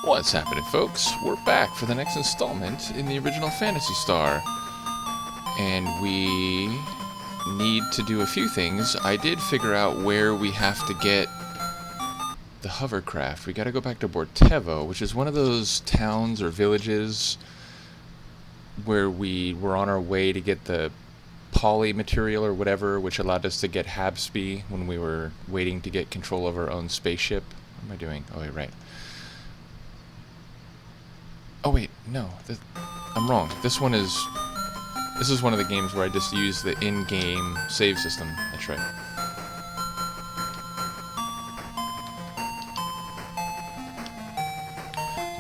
What's happening, folks? We're back for the next installment in the original Phantasy Star. And we need to do a few things. I did figure out where we have to get the hovercraft. We gotta go back to Bortevo, which is one of those towns or villages where we were on our way to get the poly material or whatever, which allowed us to get Habsby when we were waiting to get control of our own spaceship. What am I doing? Oh, wait, right. Oh wait, no, I'm wrong. This is one of the games where I just use the in-game save system. That's right.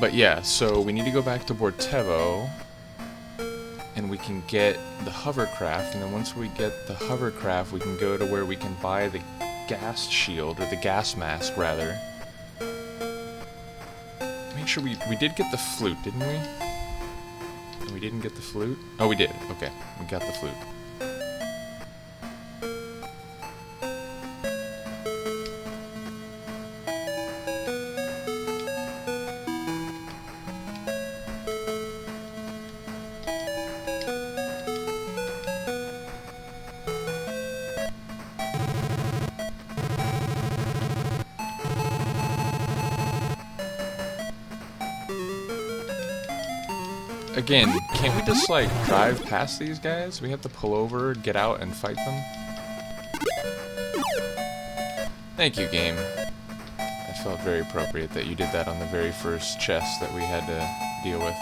But yeah, so we need to go back to Bortevo, and we can get the hovercraft, and then once we get the hovercraft, we can go to where we can buy the gas shield, or the gas mask, rather. Make sure we did get the flute, didn't we? We didn't get the flute? Oh, we did. Okay, we got the flute. Again, can't we just, like, drive past these guys? We have to pull over, get out, and fight them? Thank you, game. It felt very appropriate that you did that on the very first chest that we had to deal with.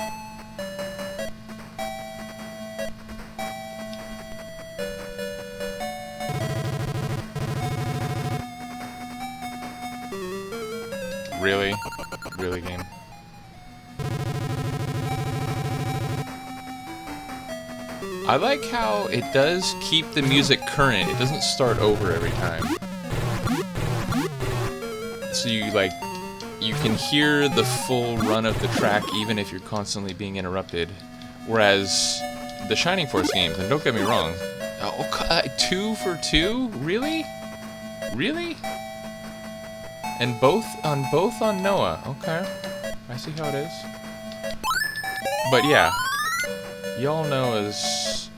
Really? Really, game? I like how it does keep the music current. It doesn't start over every time. So you can hear the full run of the track even if you're constantly being interrupted. Whereas the Shining Force games, and don't get me wrong, 2 for 2? Really? Really? And both on Noah. Okay. I see how it is. But yeah, y'all know as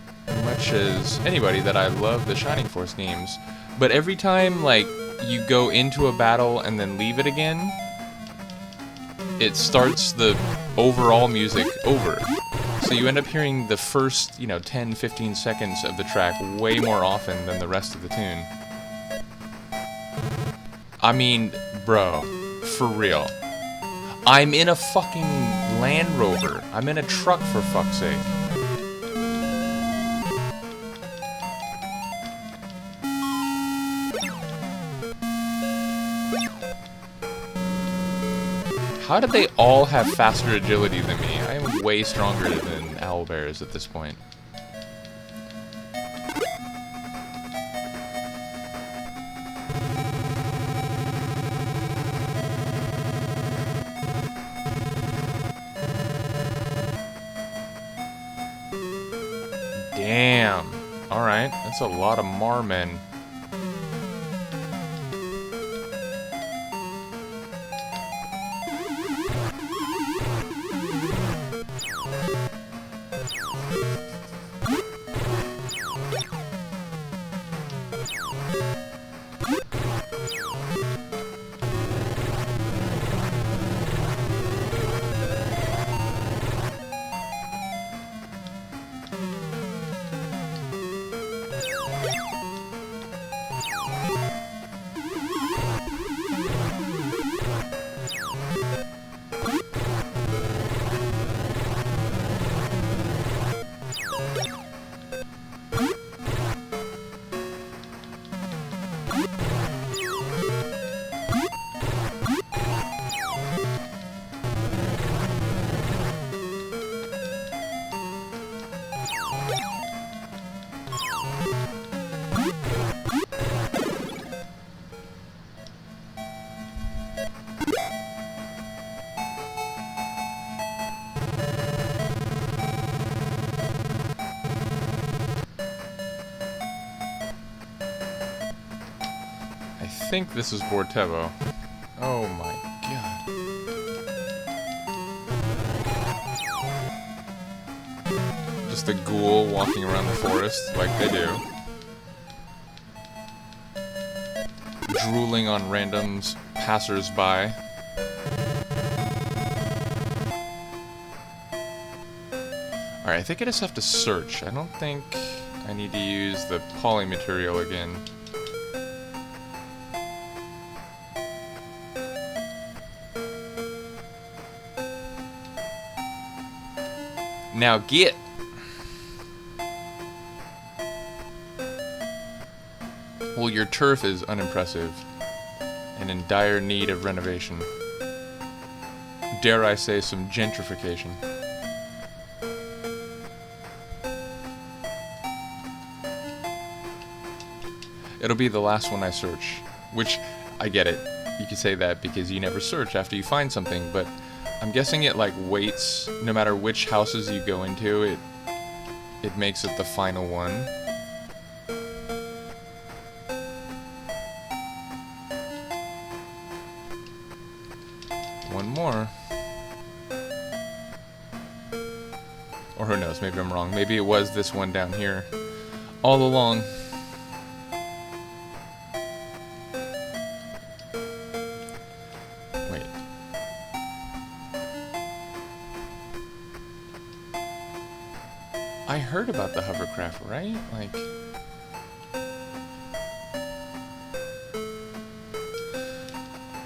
much as anybody that I love the Shining Force games, but every time, like, you go into a battle and then leave it again, it starts the overall music over. So you end up hearing the first, 10, 15 seconds of the track way more often than the rest of the tune. I mean, bro, for real. I'm in a fucking Land Rover. I'm in a truck, for fuck's sake. How did they all have faster agility than me? I am way stronger than owlbears at this point. Damn. Alright, that's a lot of Marmen. think this is Bortevo. Oh my god. Just a ghoul walking around the forest like they do. Drooling on random passers-by. Alright, I think I just have to search. I don't think I need to use the poly material again. Now get! Well, your turf is unimpressive and in dire need of renovation. Dare I say some gentrification. It'll be the last one I search, which, I get it. You could say that because you never search after you find something, but I'm guessing it like waits, no matter which houses you go into, it makes it the final one. One more. Or who knows, maybe I'm wrong. Maybe it was this one down here all along. Wait. I heard about the hovercraft, right? Like...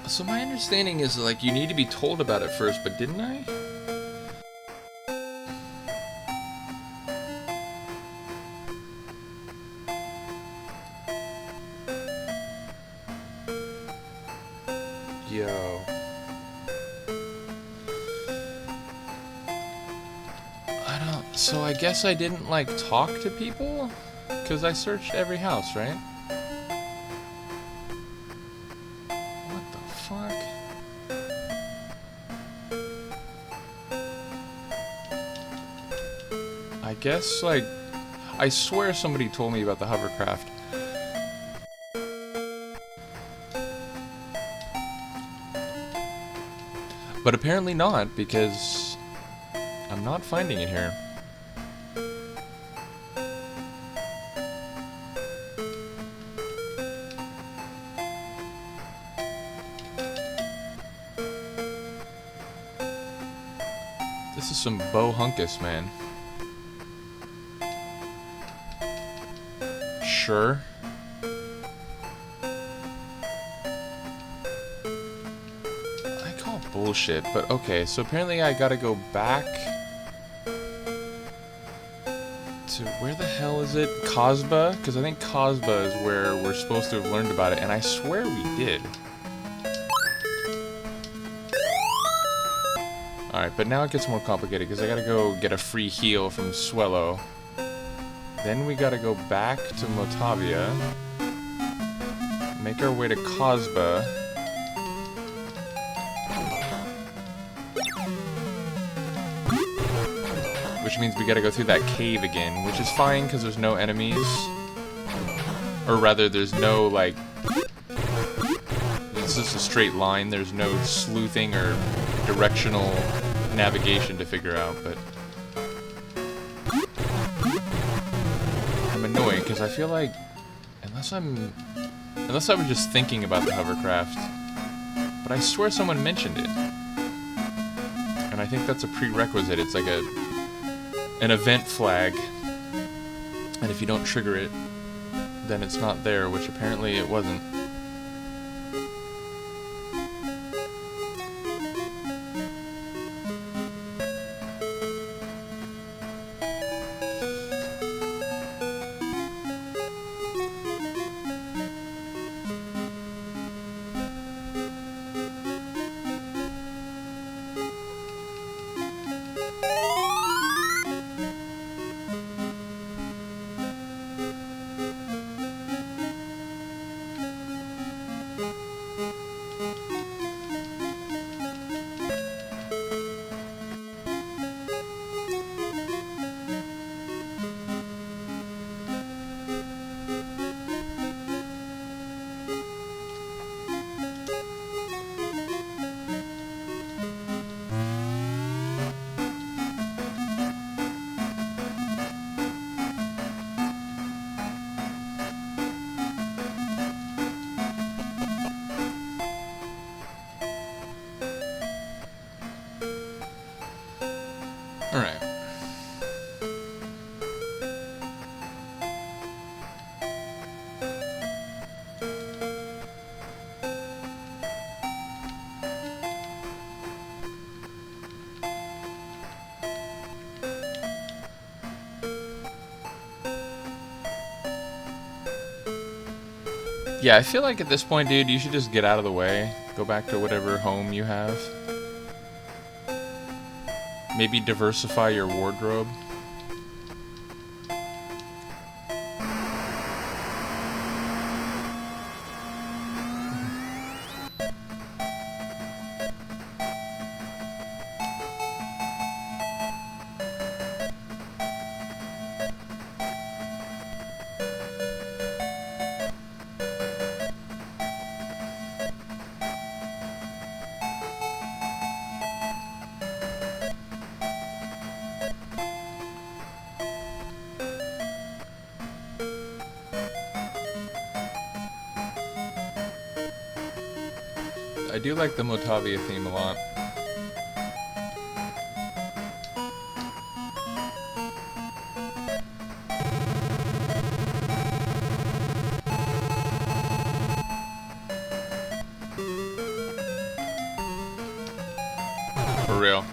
So my understanding is, like, you need to be told about it first, but didn't I? Yo. So I guess I didn't, like, talk to people? Because I searched every house, right? What the fuck? I guess, like, I swear somebody told me about the hovercraft. But apparently not, because I'm not finding it here. This is some bohunkus, man. Sure. I call bullshit, but okay, so apparently I gotta go back to, where the hell is it? Kasbah? Because I think Kasbah is where we're supposed to have learned about it, and I swear we did. Alright, but now it gets more complicated, because I gotta go get a free heal from Swellow. Then we gotta go back to Motavia, make our way to Kasbah, which means we gotta go through that cave again, which is fine because there's no enemies, or rather there's no, like, it's just a straight line, there's no sleuthing or directional navigation to figure out, but I'm annoyed because I feel like unless I was just thinking about the hovercraft, but I swear someone mentioned it, and I think that's a prerequisite. It's like an event flag, and if you don't trigger it, then it's not there, which apparently it wasn't. Alright. Yeah, I feel like at this point, dude, you should just get out of the way. Go back to whatever home you have. Maybe diversify your wardrobe. I do like the Motavia theme a lot. For real.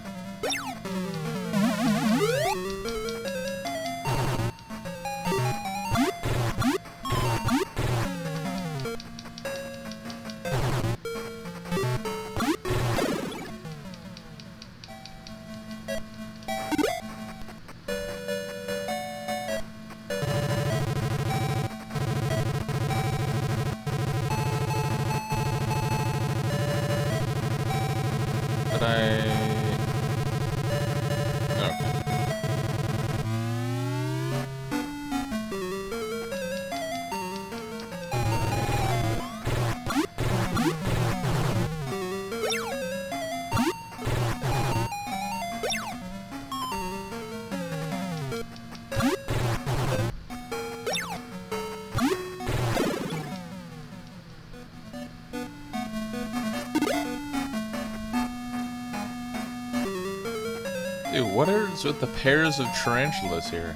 Dude, what is with the pairs of tarantulas here?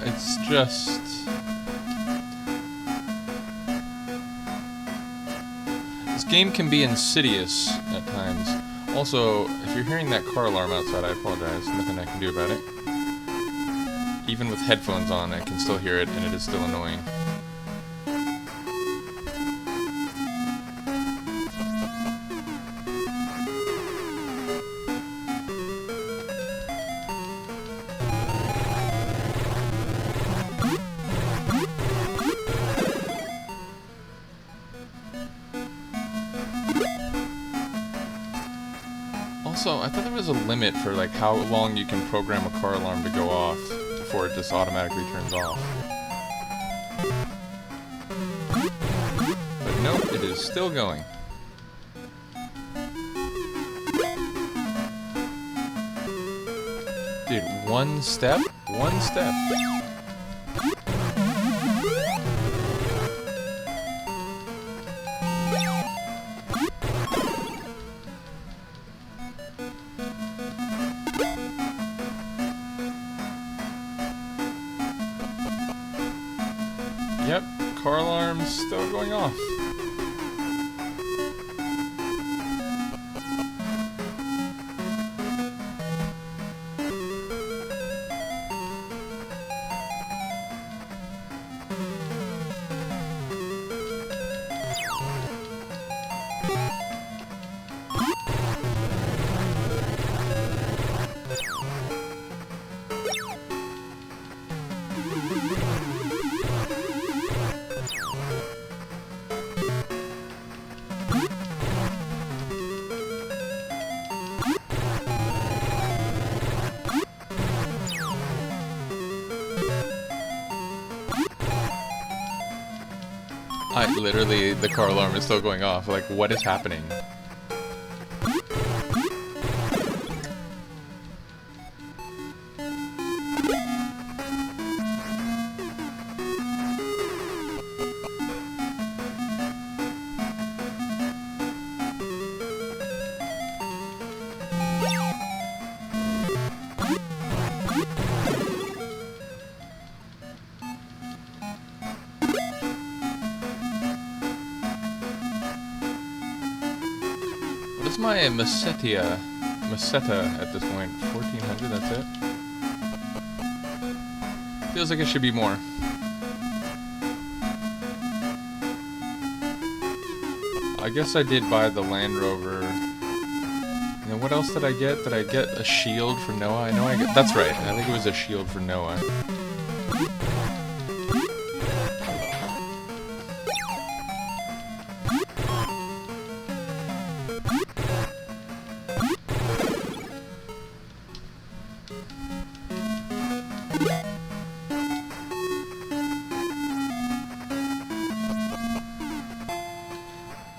It's just... This game can be insidious at times. Also, if you're hearing that car alarm outside, I apologize. Nothing I can do about it. Even with headphones on, I can still hear it, and it is still annoying. Also, I thought there was a limit for like how long you can program a car alarm to go off before it just automatically turns off. But nope, it is still going. Dude, one step? One step. Yep, car alarm's still going off. Literally, the car alarm is still going off. Like, what is happening? What is my Meseta at this point? 1400, that's it? Feels like it should be more. I guess I did buy the Land Rover. And then what else did I get? Did I get a shield for Noah? I know I got... That's right, I think it was a shield for Noah.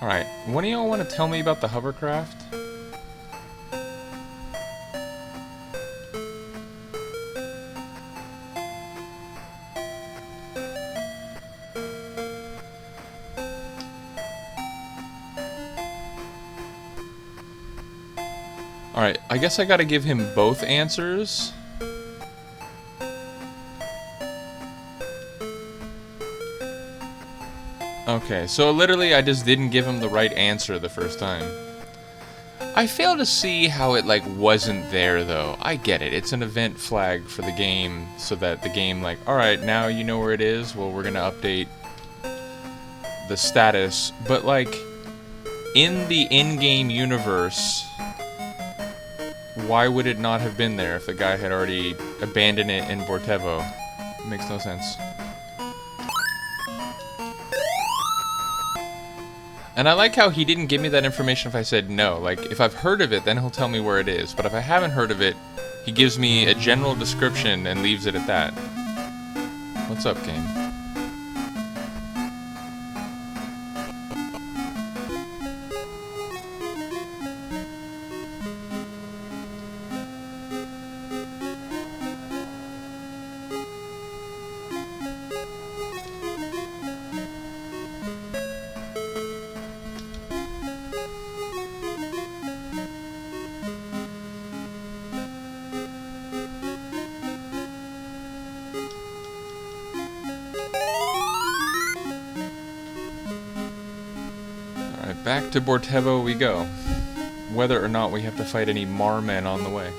Alright, when do y'all want to tell me about the hovercraft? Alright, I guess I gotta give him both answers. Okay, so literally I just didn't give him the right answer the first time. I fail to see how it, like, wasn't there, though. I get it. It's an event flag for the game, so that the game, like, alright, now you know where it is, well, we're gonna update the status. But, like, in the in-game universe, why would it not have been there if the guy had already abandoned it in Bortevo? It makes no sense. And I like how he didn't give me that information if I said no. Like, if I've heard of it, then he'll tell me where it is. But if I haven't heard of it, he gives me a general description and leaves it at that. What's up, game? Back to Bortevo we go, whether or not we have to fight any Marmen on the way.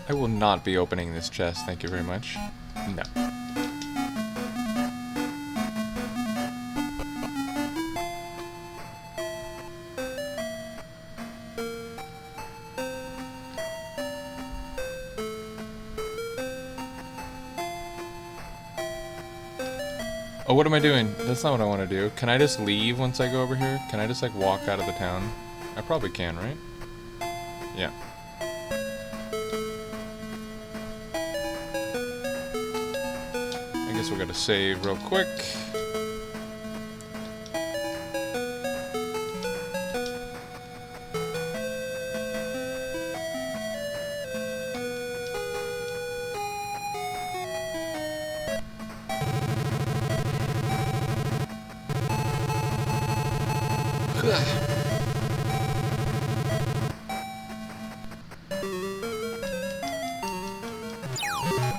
I will not be opening this chest, thank you very much. No. Oh, what am I doing? That's not what I want to do. Can I just leave once I go over here? Can I just, like, walk out of the town? I probably can, right? Yeah. I guess we gotta save real quick.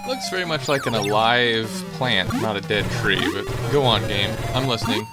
Looks very much like an alive plant, not a dead tree, but go on, game. I'm listening.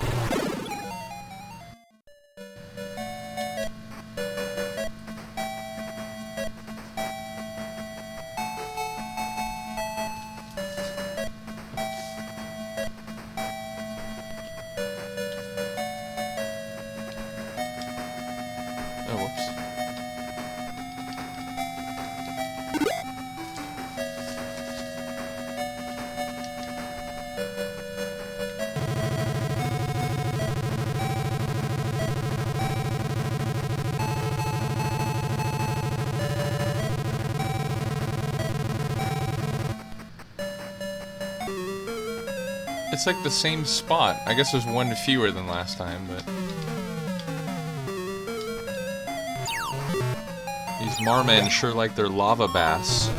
It's like the same spot. I guess there's one fewer than last time, but... These Marmen sure like their lava baths.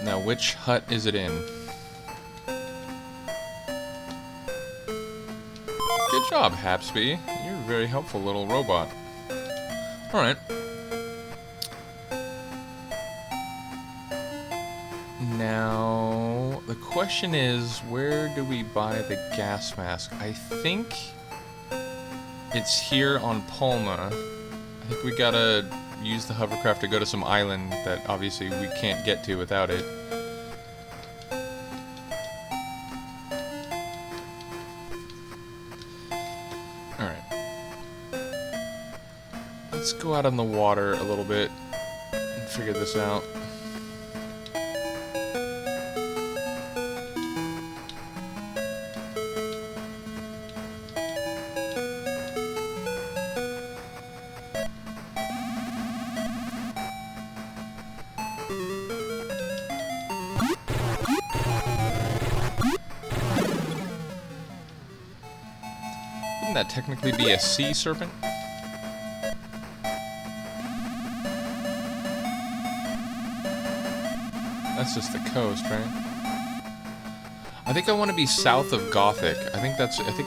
Now, which hut is it in? Good job, Hapsby. You're a very helpful little robot. Alright. Now, the question is, where do we buy the gas mask? I think it's here on Palma. I think we gotta use the hovercraft to go to some island that obviously we can't get to without it. Alright. Let's go out on the water a little bit and figure this out. Wouldn't that technically be a sea serpent? That's just the coast, right? I think I want to be south of Gothic. I think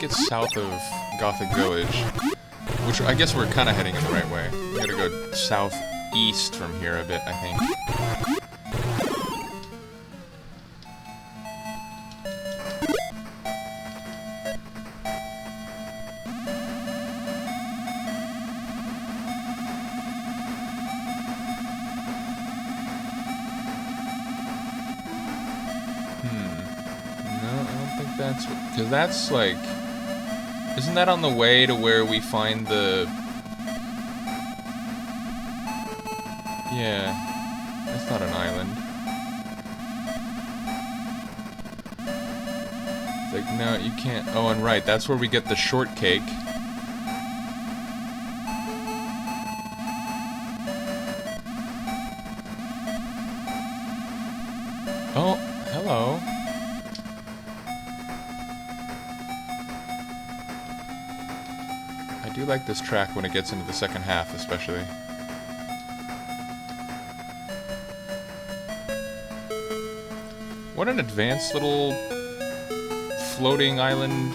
it's south of Gothic Village. Which I guess we're kind of heading in the right way. We gotta go southeast from here a bit, I think. Because that's like... Isn't that on the way to where we find the... Yeah. That's not an island. It's like, no, you can't... Oh, and right, that's where we get the shortcake. Oh, hello. I do like this track when it gets into the second half, especially. What an advanced little floating island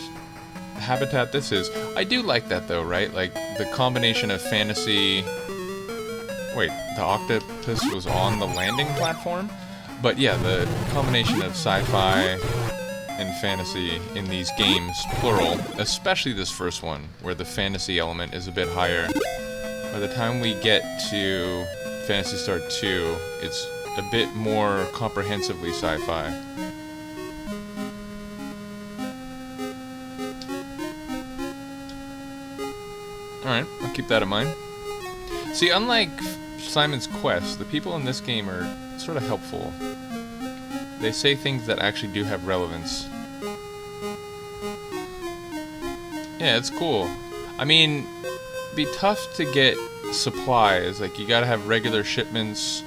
habitat this is. I do like that though, right? Like, the combination of fantasy... Wait, the octopus was on the landing platform? But yeah, the combination of sci-fi and fantasy in these games, plural, especially this first one, where the fantasy element is a bit higher. By the time we get to Phantasy Star 2, it's a bit more comprehensively sci-fi. Alright, I'll keep that in mind. See, unlike Simon's Quest, the people in this game are sort of helpful. They say things that actually do have relevance. Yeah, it's cool. I mean, it'd be tough to get supplies. Like, you gotta have regular shipments,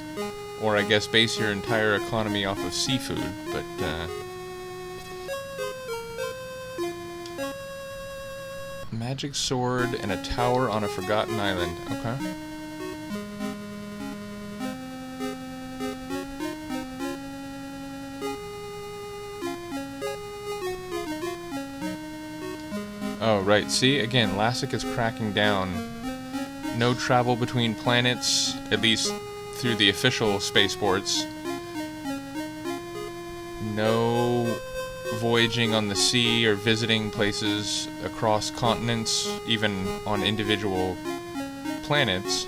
or I guess base your entire economy off of seafood, but, Magic sword and a tower on a forgotten island. Okay. Oh, right. See? Again, Lassic is cracking down. No travel between planets, at least through the official spaceports. No voyaging on the sea or visiting places across continents, even on individual planets.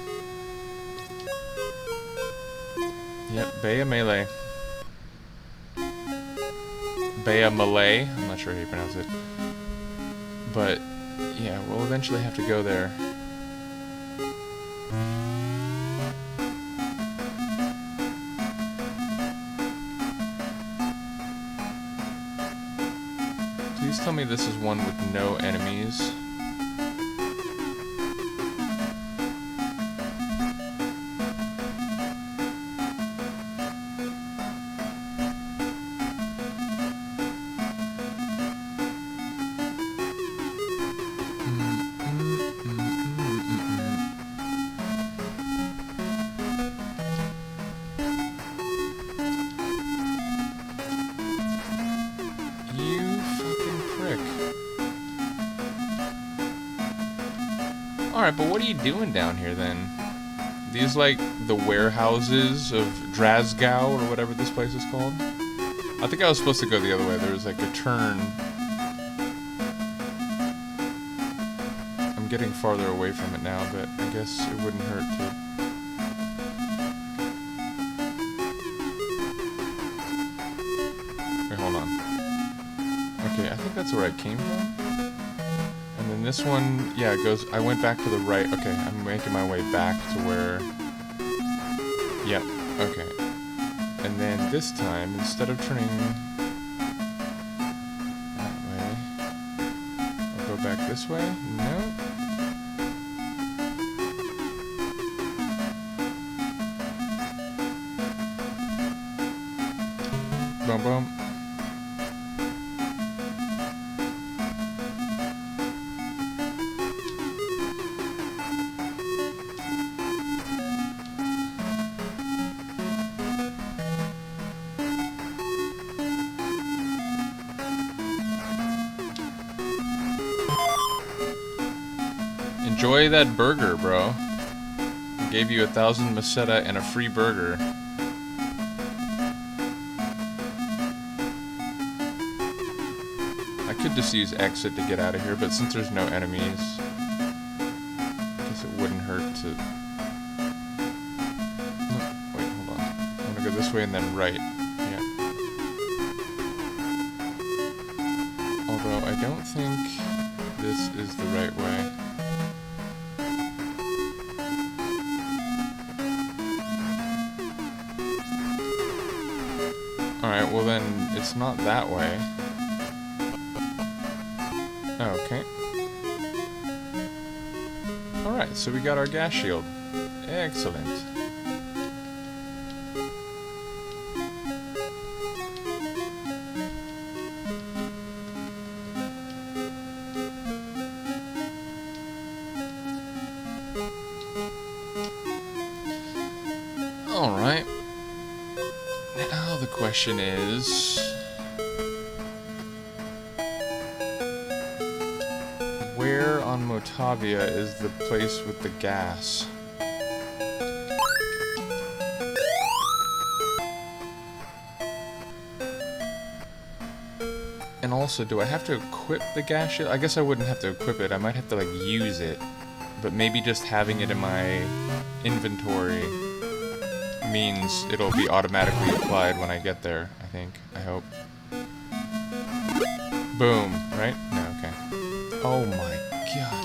Yep, Baya Malay. Baya Malay, I'm not sure how you pronounce it. But, yeah, we'll eventually have to go there. Please tell me this is one with no enemies. Alright, but what are you doing down here then? These like the warehouses of Drasgow or whatever this place is called? I think I was supposed to go the other way. There was like a turn. I'm getting farther away from it now, but I guess it wouldn't hurt to... Wait, hold on. Okay, I think that's where I came from. And then this one, yeah, it goes... I went back to the right. Okay, I'm making my way back to where... Yep, okay. And then this time, instead of turning that way, I'll go back this way. No. Boom, boom. Enjoy that burger, bro. I gave you 1,000 Meseta and a free burger. I could just use exit to get out of here, but since there's no enemies, I guess it wouldn't hurt to... No, wait, hold on. I'm gonna go this way and then right. Yeah. Although I don't think this is the right way. Alright, well then, it's not that way. Okay. Alright, so we got our gas shield. Excellent. Alright. Now the question is... where on Motavia is the place with the gas? And also, do I have to equip the gas shield? I guess I wouldn't have to equip it. I might have to, like, use it. But maybe just having it in my inventory means it'll be automatically applied when I get there, I think. I hope. Boom, right? No, okay. Oh my god.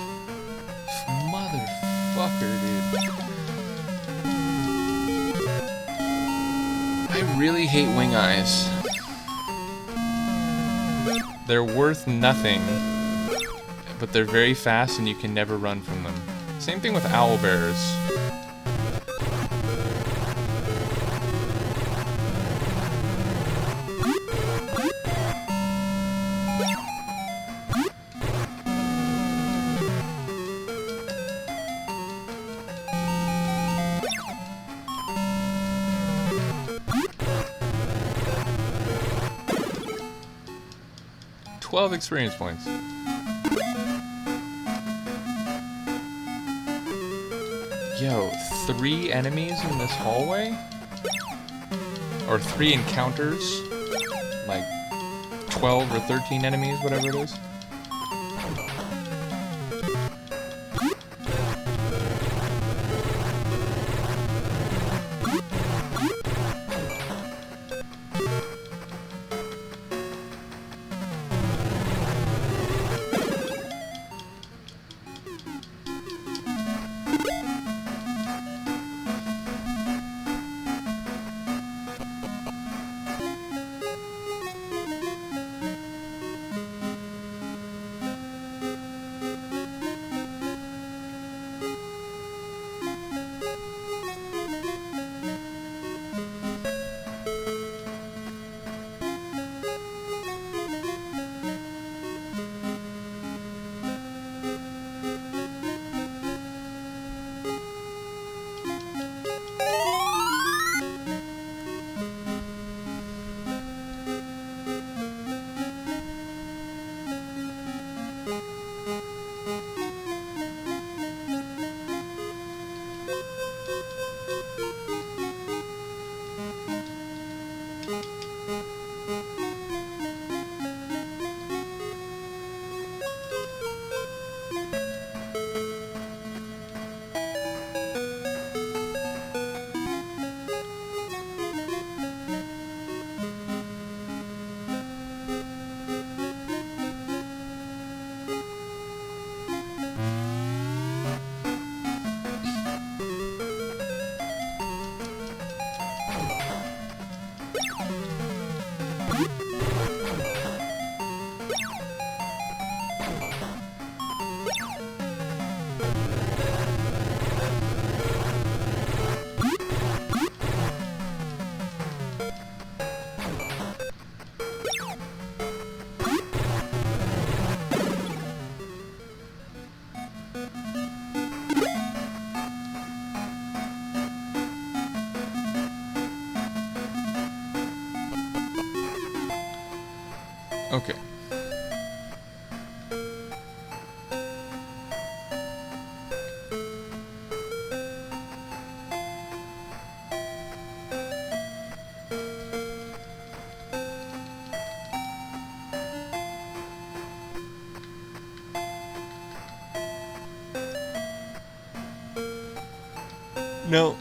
Motherfucker, dude. I really hate wing eyes. They're worth nothing, but they're very fast and you can never run from them. Same thing with owlbears. 12 experience points. Yo, 3 enemies in this hallway? Or 3 encounters? Like, 12 or 13 enemies, whatever it is. Okay. No.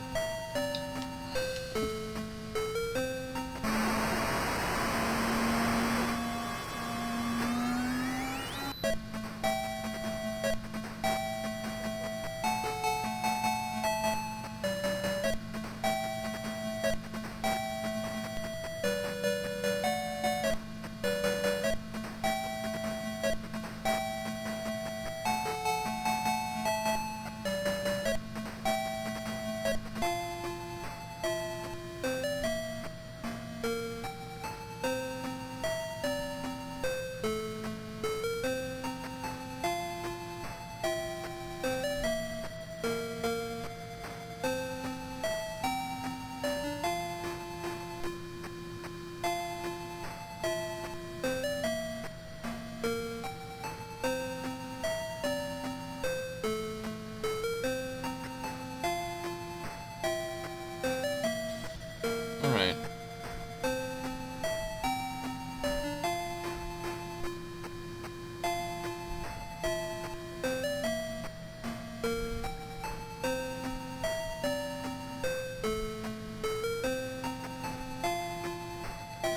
Alright.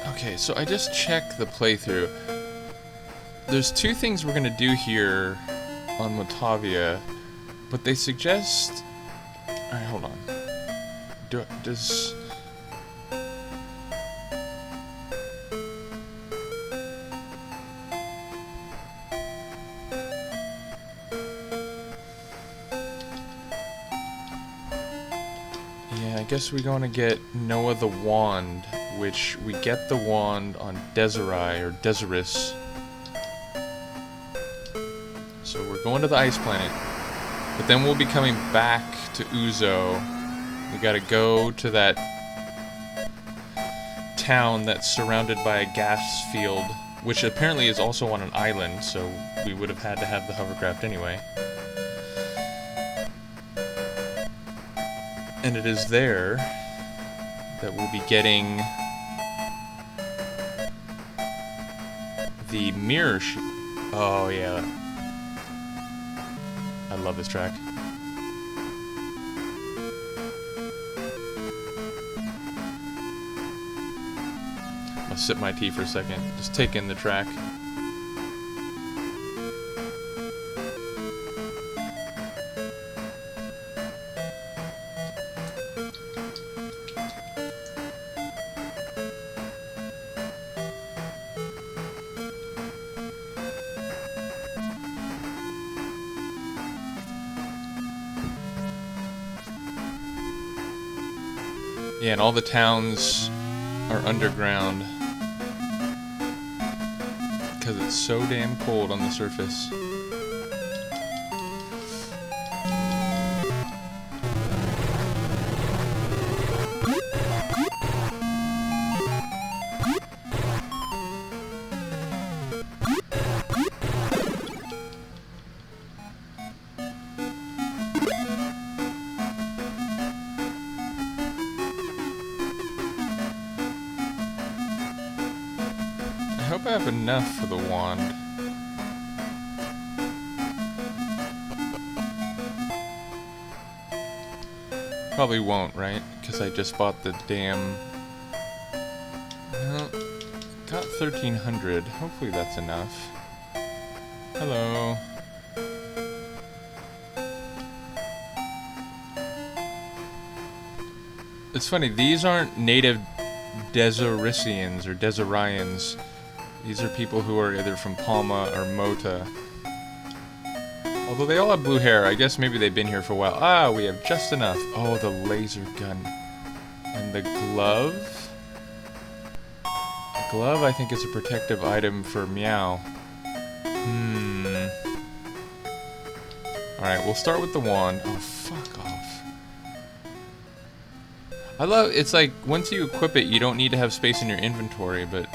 Okay, so I just checked the playthrough. There's two things we're gonna do here on Motavia, but they suggest... Alright, hold on. Does... Yeah, I guess we're going to get Noah the Wand, which we get the wand on Desiree, or Desiris. So we're going to the ice planet, but then we'll be coming back to Uzo. We gotta go to that town that's surrounded by a gas field, which apparently is also on an island, so we would have had to have the hovercraft anyway. And it is there that we'll be getting the mirror oh, yeah. I love this track. I'll sip my tea for a second. Just take in the track. Yeah, and all the towns are underground because it's so damn cold on the surface. I hope I have enough for the wand. Probably won't, right? Because I just bought the damn... Well, got 1,300. Hopefully that's enough. Hello. It's funny, these aren't native Desoricians or Desorians. These are people who are either from Palma or Mota. Although they all have blue hair, I guess maybe they've been here for a while. Ah, we have just enough. Oh, the laser gun. And the glove? The glove, I think, is a protective item for Meow. Alright, we'll start with the wand. Oh, fuck off. I love, it's like, once you equip it, you don't need to have space in your inventory, but...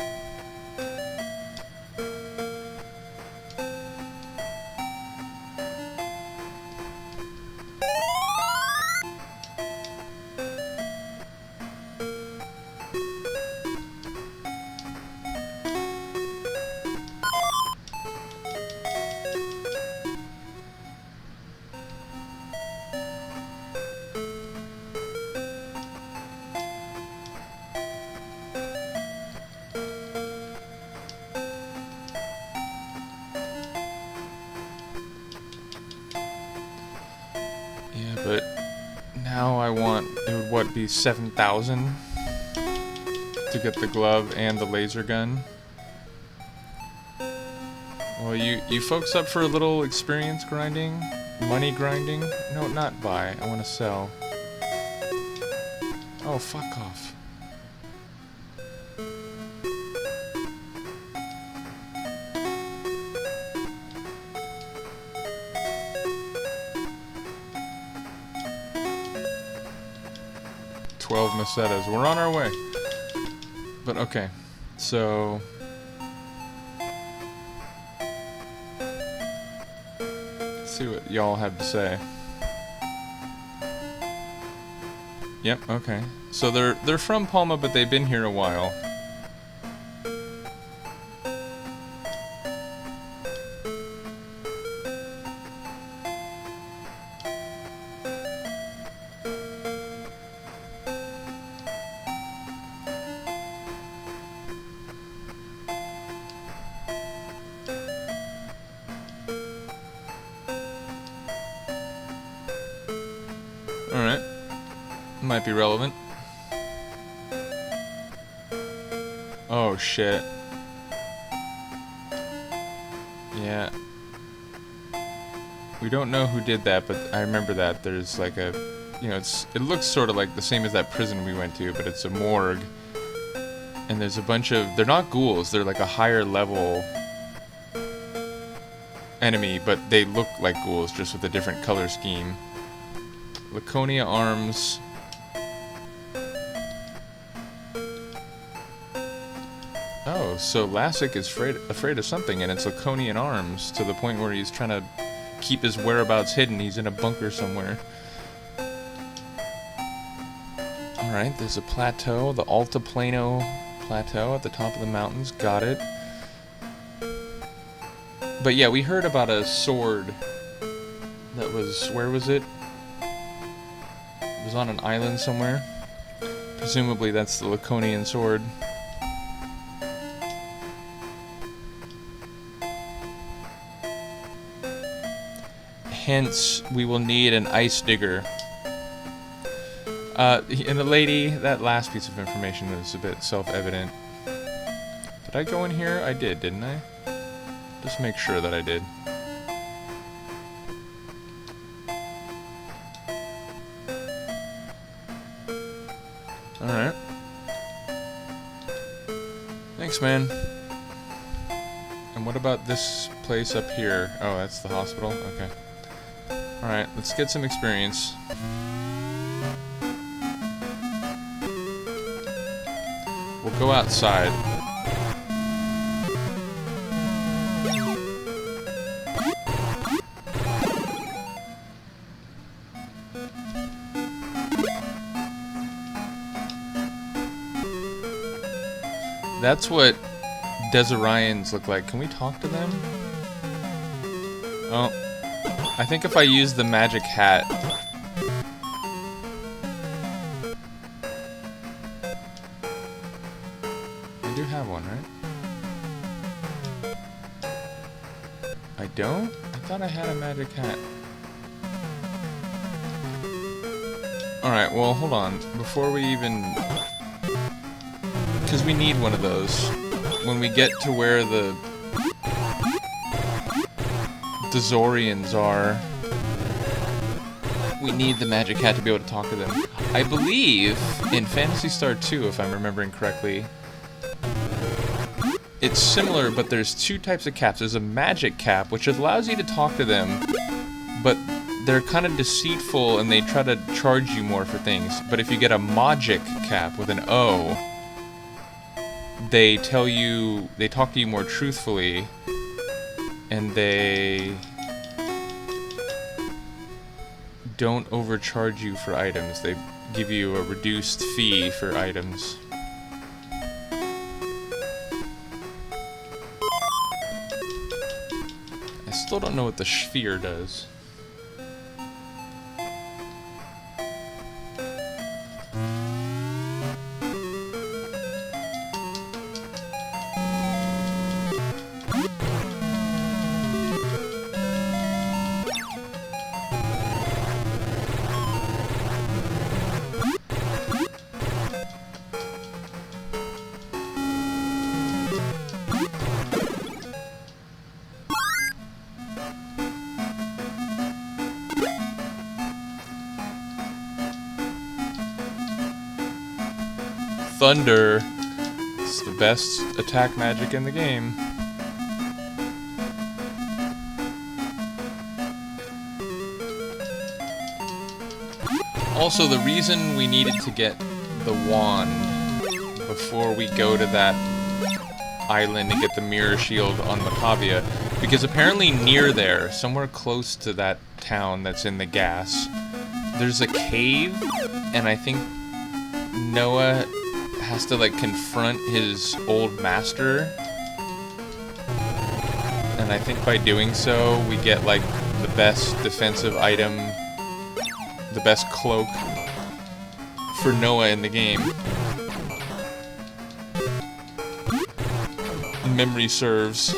7,000 to get the glove and the laser gun. Well, you folks up for a little experience grinding? Money grinding? No, not buy. I want to sell. Oh, fuck off. Macetas. We're on our way. But okay. So let's see what y'all have to say. Yep, okay. So they're from Palma, but they've been here a while. Alright. Might be relevant. Oh, shit. Yeah. We don't know who did that, but I remember that. There's like a... You know, it looks sort of like the same as that prison we went to, but it's a morgue. And there's a bunch of... They're not ghouls. They're like a higher level enemy, but they look like ghouls, just with a different color scheme. Laconia arms. Oh, so Lassic is afraid of something, and it's Laconian arms, to the point where he's trying to keep his whereabouts hidden. He's in a bunker somewhere. Alright, there's a plateau, the Altiplano Plateau at the top of the mountains. Got it. But yeah, we heard about a sword that was... Where was it? It was on an island somewhere. Presumably that's the Laconian sword. Hence, we will need an ice digger. And the lady, that last piece of information was a bit self-evident. Did I go in here? I did, didn't I? Just make sure that I did. Alright. Thanks, man. And what about this place up here? Oh, that's the hospital? Okay. Alright, let's get some experience. We'll go outside. That's what Desirians look like. Can we talk to them? Oh. I think if I use the magic hat... I do have one, right? I don't? I thought I had a magic hat. Alright, well, hold on. Before we even... Because we need one of those. When we get to where the Zorians are, we need the magic hat to be able to talk to them. I believe in Phantasy Star 2, if I'm remembering correctly, it's similar, but there's two types of caps. There's a magic cap, which allows you to talk to them, but they're kind of deceitful and they try to charge you more for things. But if you get a magic cap with an O, they tell you, they talk to you more truthfully, and they don't overcharge you for items. They give you a reduced fee for items. I still don't know what the sphere does. Thunder. It's the best attack magic in the game. Also, the reason we needed to get the wand before we go to that island and get the mirror shield on Matavia, because apparently near there, somewhere close to that town that's in the gas, there's a cave, and I think Noah has to like confront his old master, and I think by doing so we get like the best defensive item, the best cloak for Noah in the game. Memory serves.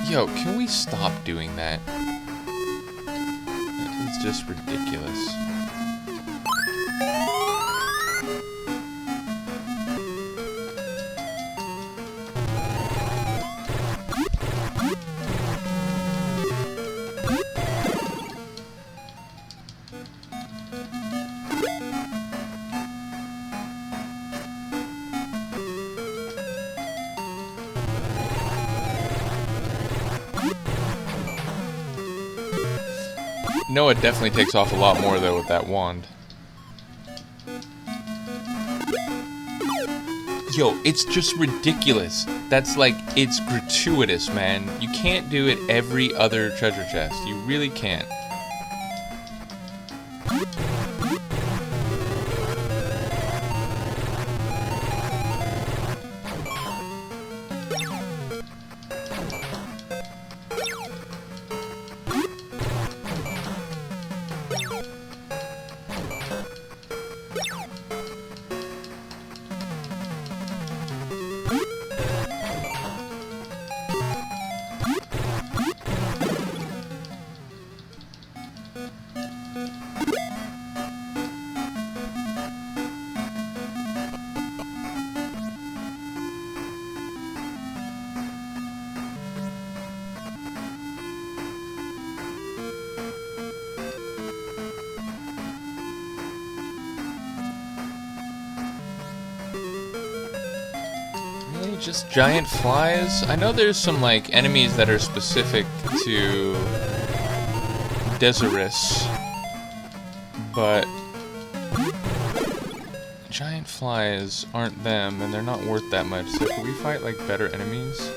Yo, can we stop doing that? It's just ridiculous. Noah definitely takes off a lot more though with that wand. Yo, it's just ridiculous. That's like, it's gratuitous, man. You can't do it every other treasure chest. You really can't. just giant flies? I know there's some like enemies that are specific to Deserus, but giant flies aren't them, and they're not worth that much. So can we fight like better enemies?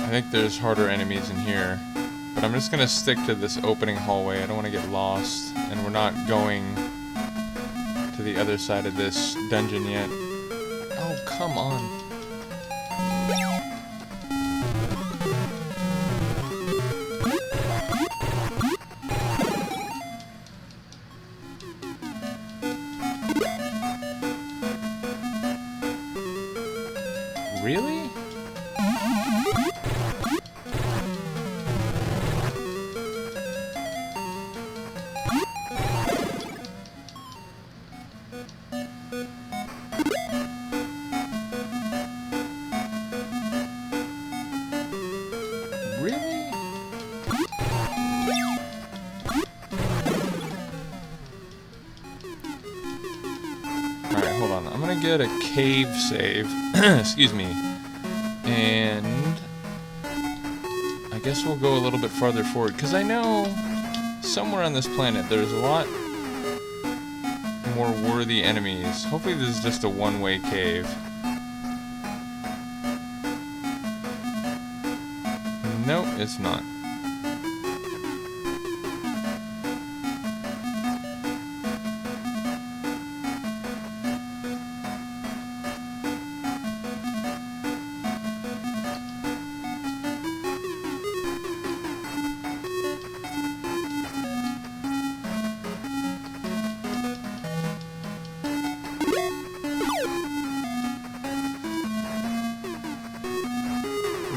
I think there's harder enemies in here, but I'm just gonna stick to this opening hallway. I don't want to get lost, and we're not going to the other side of this dungeon yet. Oh, come on. Really? Really? Alright, hold on. I'm gonna get a cave save. Excuse me. And I guess we'll go a little bit farther forward, because I know somewhere on this planet there's a lot more worthy enemies. Hopefully this is just a one-way cave. Nope, it's not.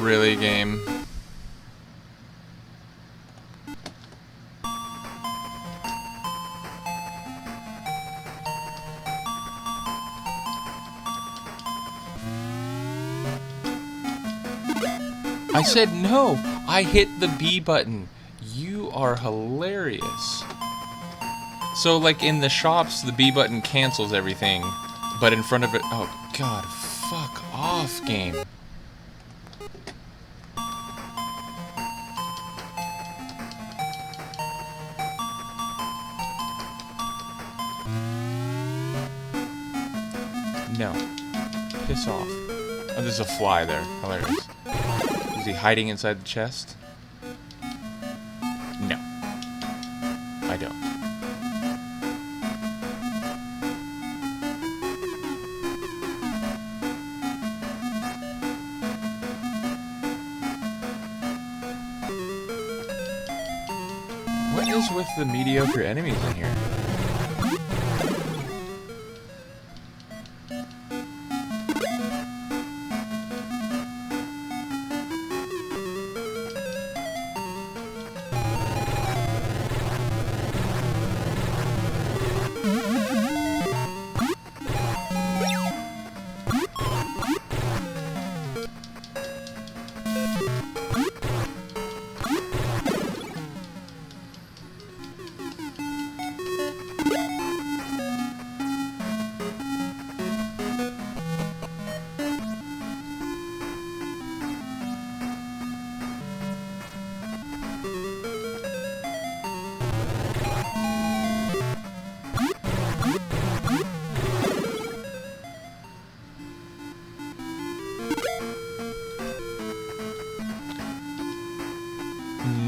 Really, game? I said no! I hit the B button. You are hilarious. So, like, in the shops, the B button cancels everything, but in front of it... Oh, God. Fuck off, game. No. Piss off. Oh, there's a fly there. Hilarious. Is he hiding inside the chest? No. I don't. What is with the mediocre enemies in here?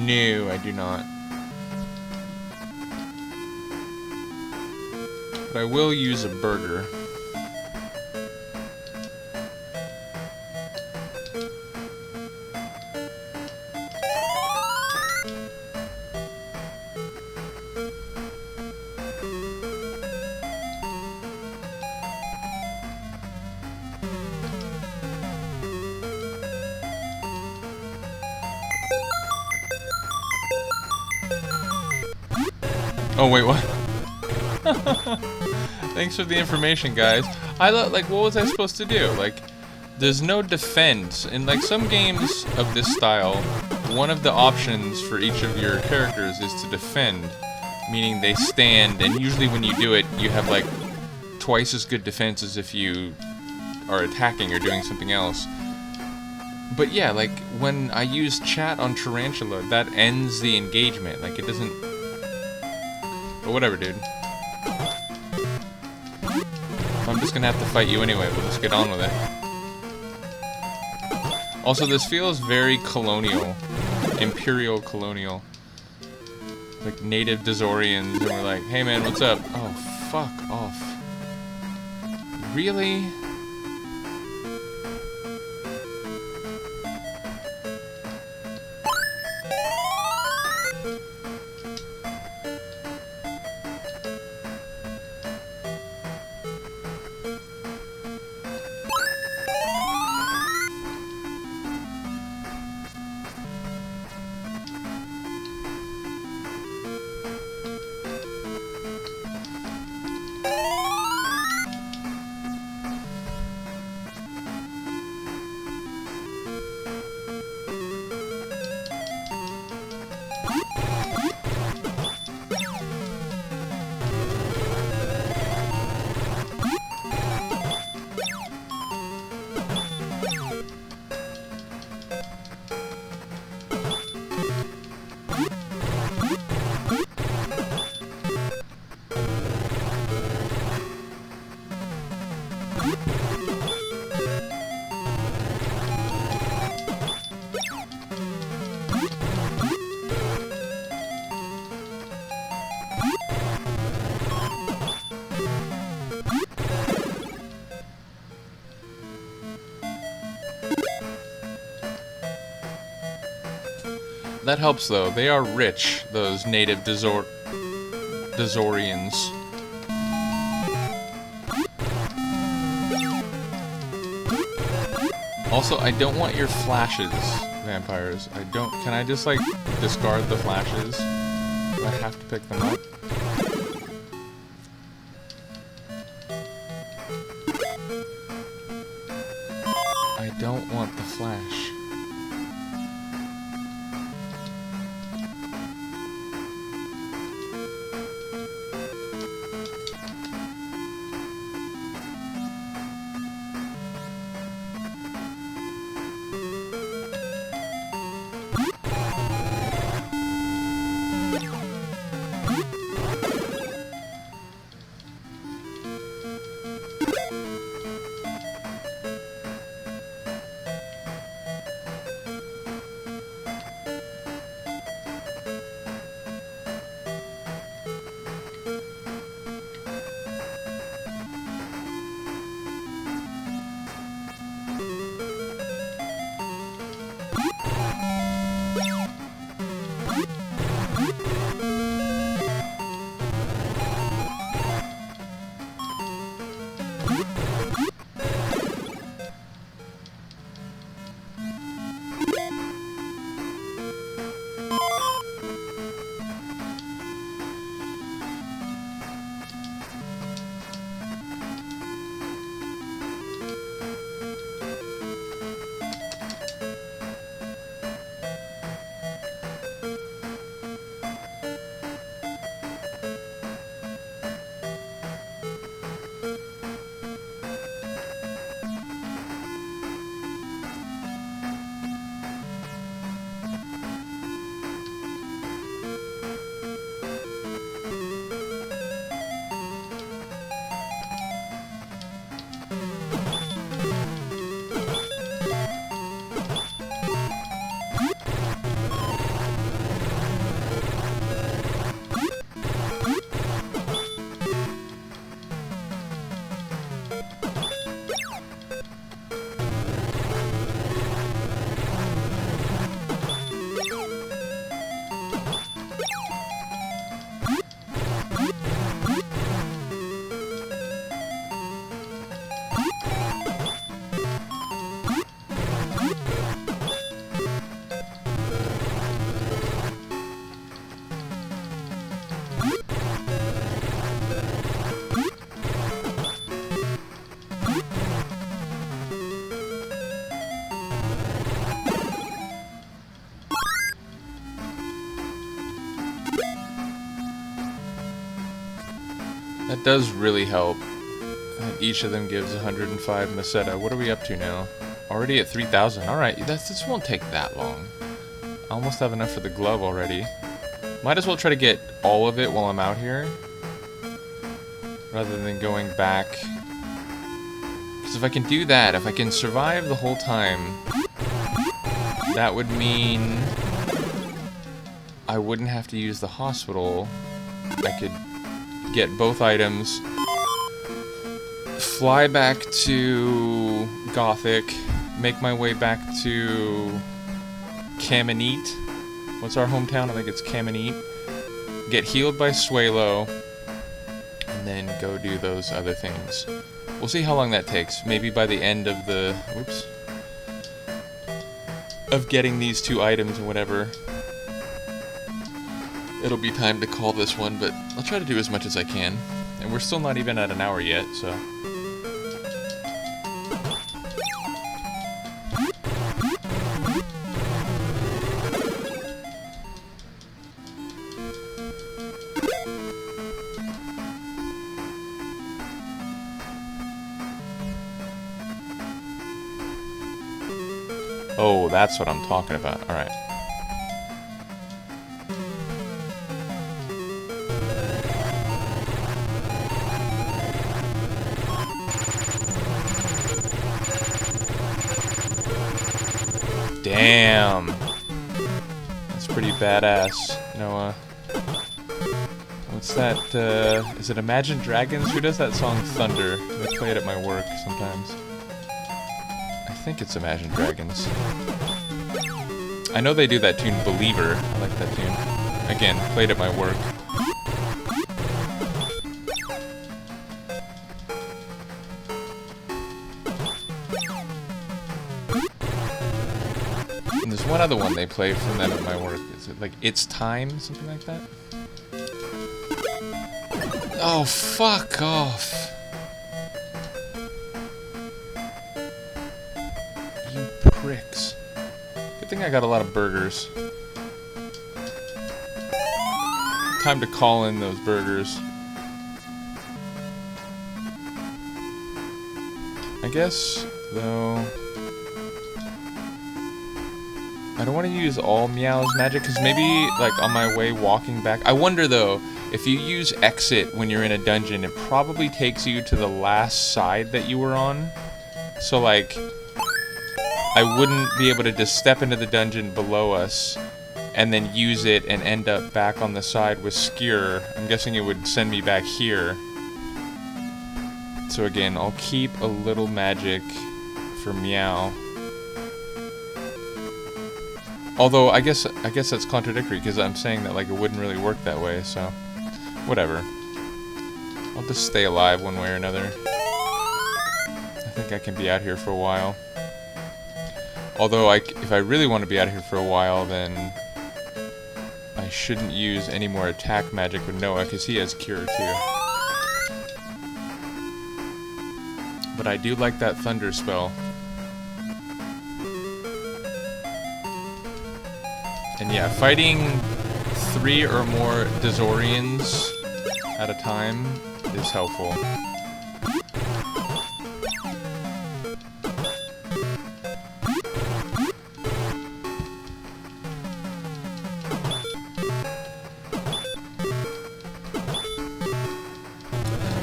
No, I do not. But I will use a burger. Oh wait, what? Thanks for the information, guys. Like, what was I supposed to do? Like, there's no defense. In like some games of this style, one of the options for each of your characters is to defend, meaning they stand, and usually when you do it, you have like twice as good defense as if you are attacking or doing something else. But yeah, like when I use chat on Tarantula, that ends the engagement. Like it doesn't. But whatever, dude. I'm just gonna have to fight you anyway, but let's get on with it. Also, this feels very colonial. Imperial colonial. Like native Dazorians, and we're like, hey man, what's up? Oh, fuck off. Really? That helps though. They are rich, those native Dazorians. Also, I don't want your flashes, vampires. I don't. Can I just like discard the flashes? Do I have to pick them up? I don't want the flash. That does really help. And each of them gives 105 Meseta. What are we up to now? Already at 3,000. Alright, this won't take that long. I almost have enough for the glove already. Might as well try to get all of it while I'm out here, rather than going back. Because if I can do that, if I can survive the whole time, that would mean I wouldn't have to use the hospital. I could get both items, fly back to Gothic, make my way back to Caminite. What's our hometown? I think it's Caminite. Get healed by Swalo, and then go do those other things. We'll see how long that takes. Maybe by the end of the... Whoops. Of getting these two items or whatever, it'll be time to call this one, but I'll try to do as much as I can. And we're still not even at an hour yet, so... Oh, that's what I'm talking about. Alright. Damn. That's pretty badass, Noah. What's that, is it Imagine Dragons? Who does that song Thunder? They play it at my work sometimes. I think it's Imagine Dragons. I know they do that tune, Believer. I like that tune. Again, played at my work. And there's one other one they play from them at my work. Is it like It's Time? Something like that? Oh, fuck off. You pricks. Good thing I got a lot of burgers. Time to call in those burgers. I guess, though, I don't want to use all Meow's magic, because maybe, like, on my way walking back... I wonder, though, if you use exit when you're in a dungeon, it probably takes you to the last side that you were on. So, like, I wouldn't be able to just step into the dungeon below us and then use it and end up back on the side with Skewer. I'm guessing it would send me back here. So again, I'll keep a little magic for Meow. Although, I guess that's contradictory, because I'm saying that, like, it wouldn't really work that way, so... Whatever. I'll just stay alive one way or another. I think I can be out here for a while. Although, if I really want to be out here for a while, then I shouldn't use any more attack magic with Noah, because he has Cure too. But I do like that Thunder spell. And yeah, fighting 3 or more Dazorians at a time is helpful.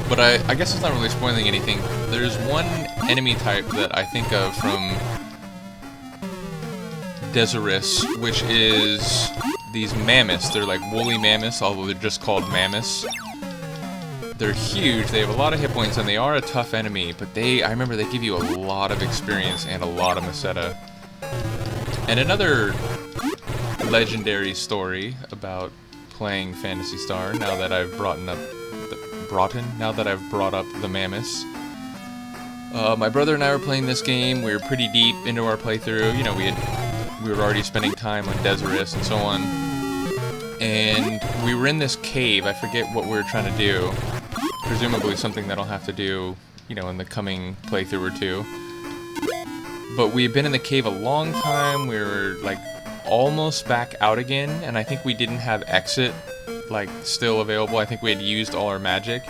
But I guess it's not really spoiling anything. There's one enemy type that I think of from Dezoris, which is these mammoths. They're like woolly mammoths, although they're just called mammoths. They're huge, they have a lot of hit points, and they are a tough enemy, but I remember they give you a lot of experience and a lot of Meseta. And another legendary story about playing Phantasy Star, now that I've brought up the mammoths. My brother and I were playing this game. We were pretty deep into our playthrough. You know, we were already spending time on Dezoris and so on. And we were in this cave. I forget what we were trying to do. Presumably something that I'll have to do, you know, in the coming playthrough or two. But we had been in the cave a long time. We were, like, almost back out again. And I think we didn't have exit, like, still available. I think we had used all our magic.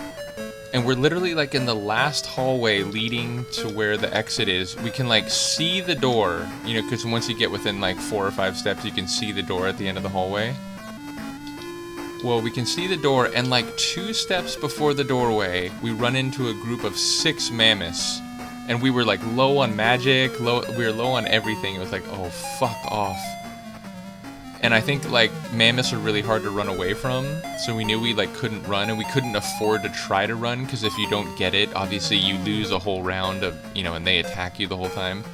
and we're literally like in the last hallway leading to where the exit is. We can like see the door, you know, because once you get within like 4 or 5 steps, you can see the door at the end of the hallway. Well, we can see the door, and like 2 steps before the doorway, we run into a group of 6 mammoths. And we were like low on magic, we were low on everything. It was like, oh, fuck off. And I think like mammoths are really hard to run away from, so we knew we like couldn't run, and we couldn't afford to try to run, because if you don't get it, obviously you lose a whole round of, you know, and they attack you the whole time.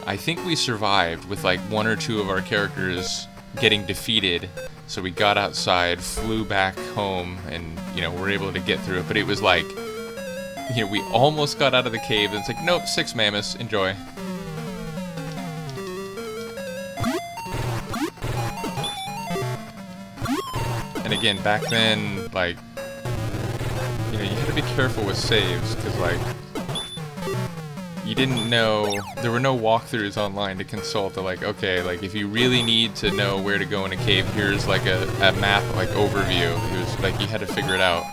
I think we survived with like 1 or 2 of our characters getting defeated, so we got outside, flew back home, and, you know, were able to get through it. But it was like, you know, we almost got out of the cave, and it's like, nope, 6 mammoths, enjoy. And again, back then, like, you know, you had to be careful with saves, because, like, you didn't know, there were no walkthroughs online to consult, like, okay, like, if you really need to know where to go in a cave, here's, like, a map, like, overview. It was, like, you had to figure it out.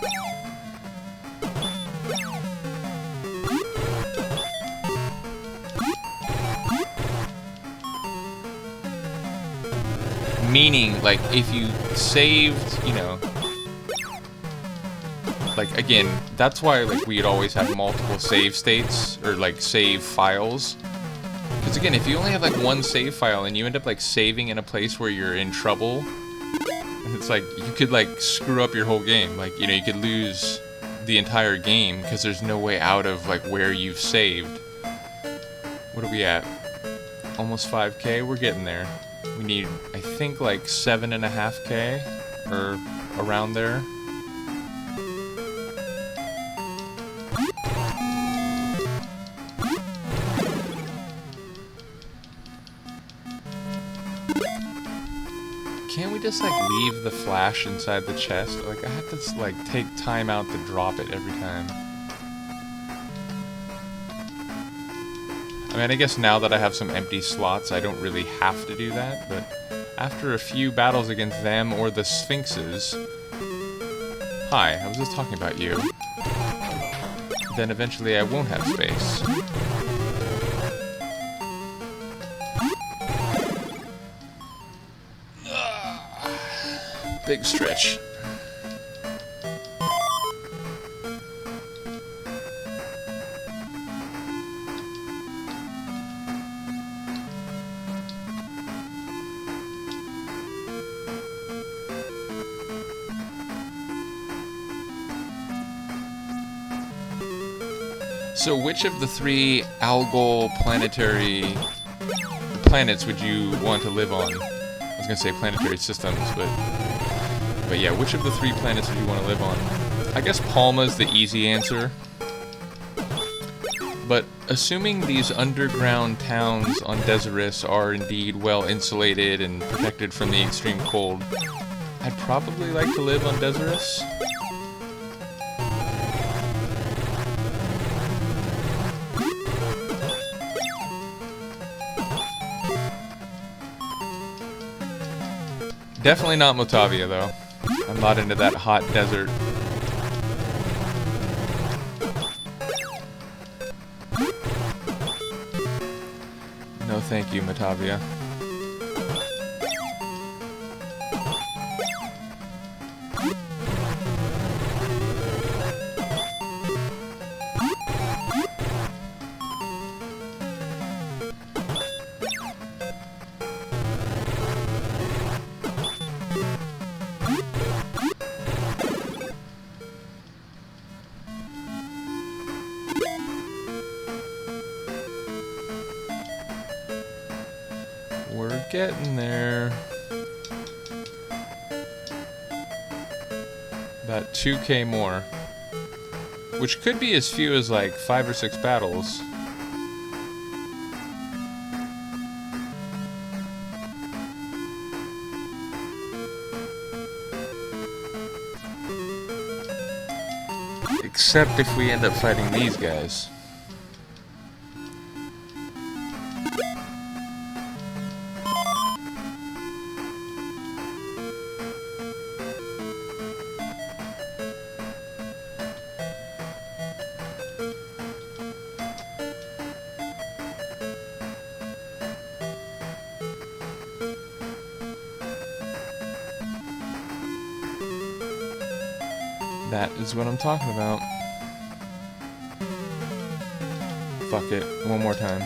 Meaning, like, if you saved, you know, like, again, that's why, like, we'd always have multiple save states, or, like, save files. Because, again, if you only have, like, 1 save file, and you end up, like, saving in a place where you're in trouble, it's like, you could, like, screw up your whole game. Like, you know, you could lose the entire game, because there's no way out of, like, where you've saved. What are we at? Almost 5K? We're getting there. We need, I think, like 7.5K, or around there. Can't we just, like, leave the flash inside the chest? Like, I have to, like, take time out to drop it every time. I mean, I guess now that I have some empty slots, I don't really have to do that, but after a few battles against them or the Sphinxes... Hi, I was just talking about you. Then eventually I won't have space. Big stretch. So which of the 3 algal planetary planets would you want to live on? I was gonna say planetary systems, but yeah, which of the 3 planets would you want to live on? I guess Palma's the easy answer. But assuming these underground towns on Deseris are indeed well insulated and protected from the extreme cold, I'd probably like to live on Deseris. Definitely not Motavia, though. I'm not into that hot desert. No thank you, Motavia. We're getting there. About 2K more. Which could be as few as like 5 or 6 battles. Except if we end up fighting these guys. That is what I'm talking about. Fuck it. One more time.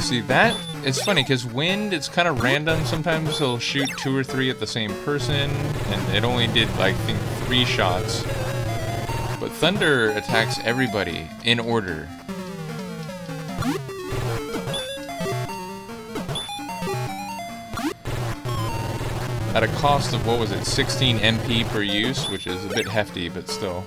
See, that is funny, because wind, it's kind of random. Sometimes he'll shoot 2 or 3 at the same person, and it only did, like, I think 3 shots. But thunder attacks everybody in order. At a cost of, what was it, 16 MP per use, which is a bit hefty, but still.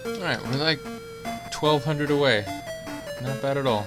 Alright, we're like 1,200 away. Not bad at all.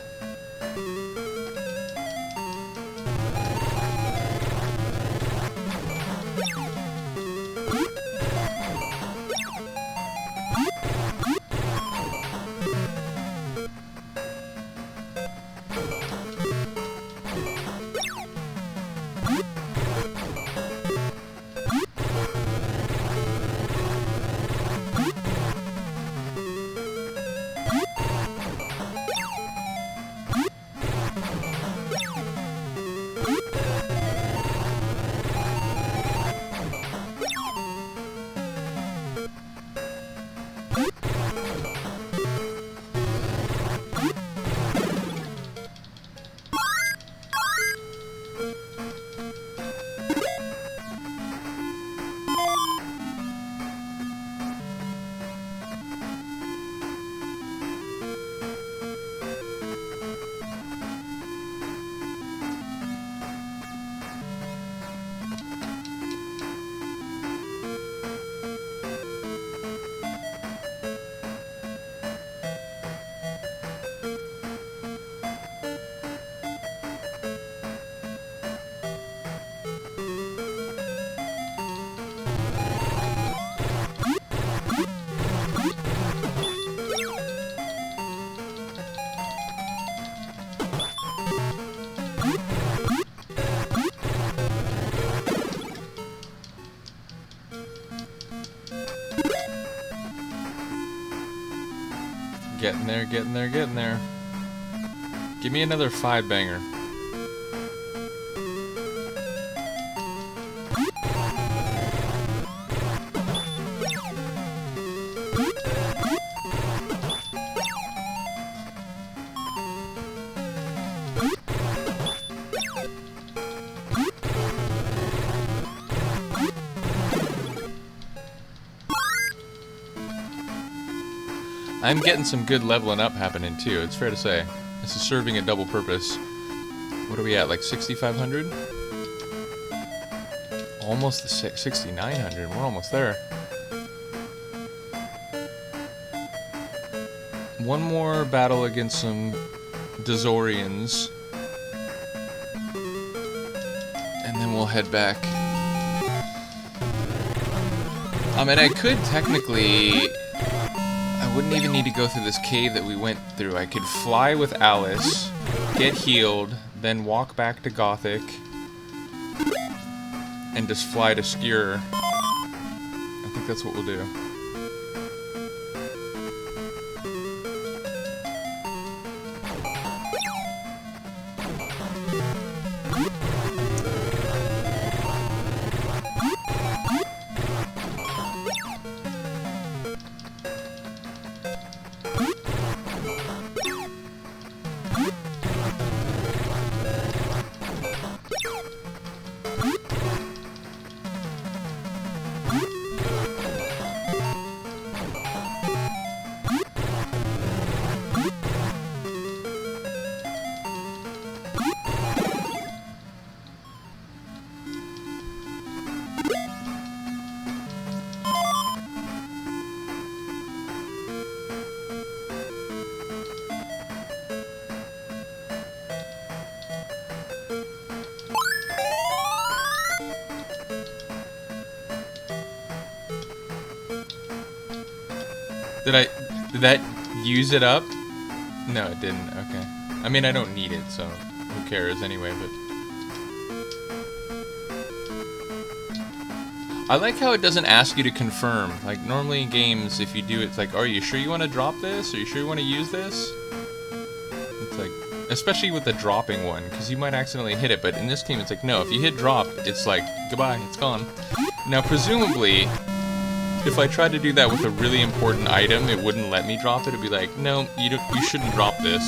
Getting there, getting there, getting there. Give me another 5-banger. I'm getting some good leveling up happening too, it's fair to say. This is serving a double purpose. What are we at, like 6,500? Almost the 6,900, we're almost there. One more battle against some Dazorians. And then we'll head back. I mean, I could technically... I wouldn't even need to go through this cave that we went through. I could fly with Alice, get healed, then walk back to Gothic, and just fly to Skewer. I think that's what we'll do. Did that use it up? No, it didn't. Okay. I mean, I don't need it, so who cares anyway, but... I like how it doesn't ask you to confirm. Like, normally in games, if you do, it's like, are you sure you want to drop this? Are you sure you want to use this? It's like, especially with the dropping one, because you might accidentally hit it, but in this game, it's like, no, if you hit drop, it's like, goodbye, it's gone. Now, presumably, if I tried to do that with a really important item, it wouldn't let me drop it. It'd be like, no, you shouldn't drop this.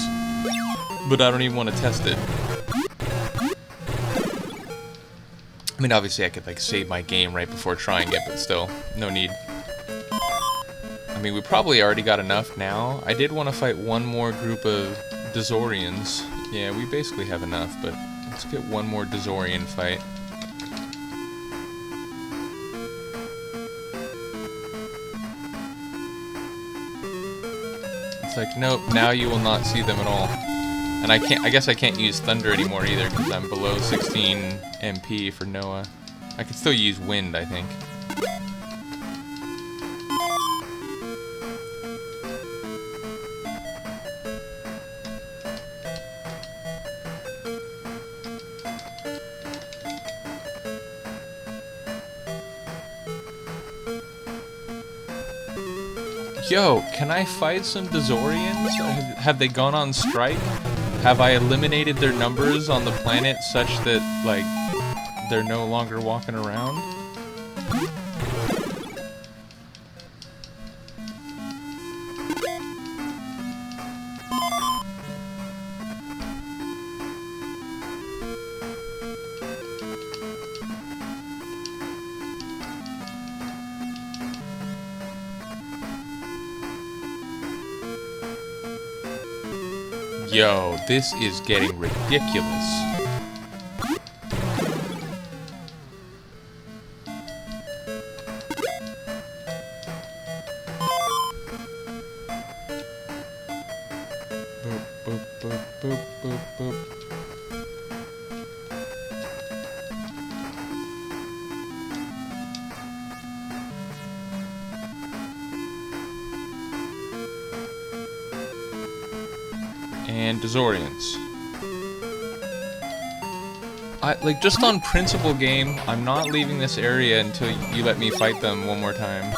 But I don't even want to test it. I mean, obviously I could, like, save my game right before trying it, but still, no need. I mean, we probably already got enough now. I did want to fight one more group of Dazorians. Yeah, we basically have enough, but let's get one more Dazorian fight. It's like, nope, now you will not see them at all. And I guess I can't use Thunder anymore either, because I'm below 16 MP for Noah. I can still use Wind, I think. Yo, can I fight some Dazorians? Have they gone on strike? Have I eliminated their numbers on the planet such that, like, they're no longer walking around? Yo, this is getting ridiculous. Boop, boop, boop, boop, boop, boop. And Dazorians. Like, just on principle, game, I'm not leaving this area until you let me fight them one more time.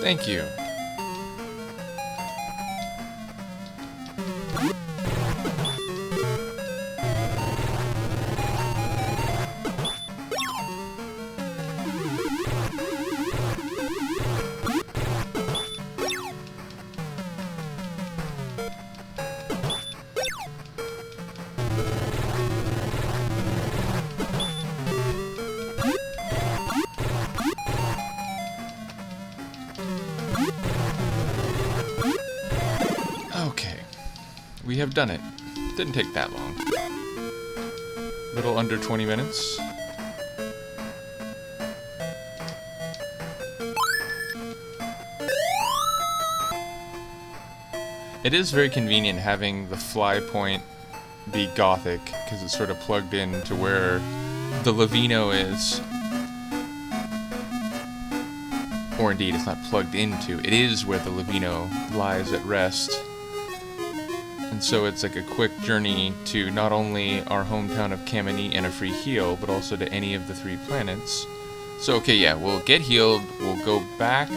Thank you. We have done it. Didn't take that long. Little under 20 minutes. It is very convenient having the fly point be Gothic, because it's sort of plugged in to where the Lavino is. Or indeed, it's not plugged into. It is where the Lavino lies at rest. And so it's like a quick journey to not only our hometown of Kamini and a free heal, but also to any of the 3 planets. So, okay, yeah, we'll get healed, we'll go back,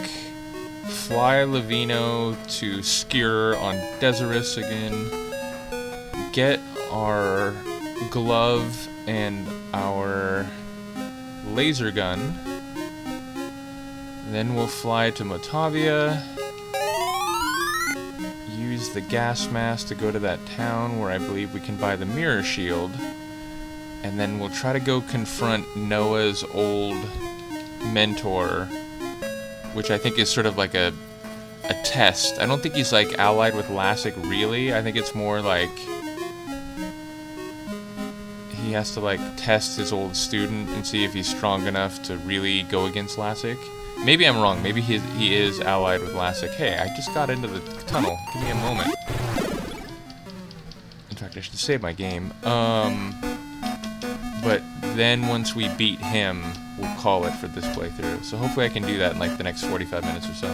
fly Lavino to Skier on Deseris again, get our glove and our laser gun, then we'll fly to Motavia, use the gas mask to go to that town where I believe we can buy the mirror shield, and then we'll try to go confront Noah's old mentor, which I think is sort of like a test. I don't think he's like allied with Lassic really. I think it's more like he has to like test his old student and see if he's strong enough to really go against Lassic. Maybe I'm wrong. Maybe he is allied with Lassic. Hey, I just got into the tunnel. Give me a moment. In fact, I should save my game. But then once we beat him, we'll call it for this playthrough. So hopefully I can do that in like the next 45 minutes or so.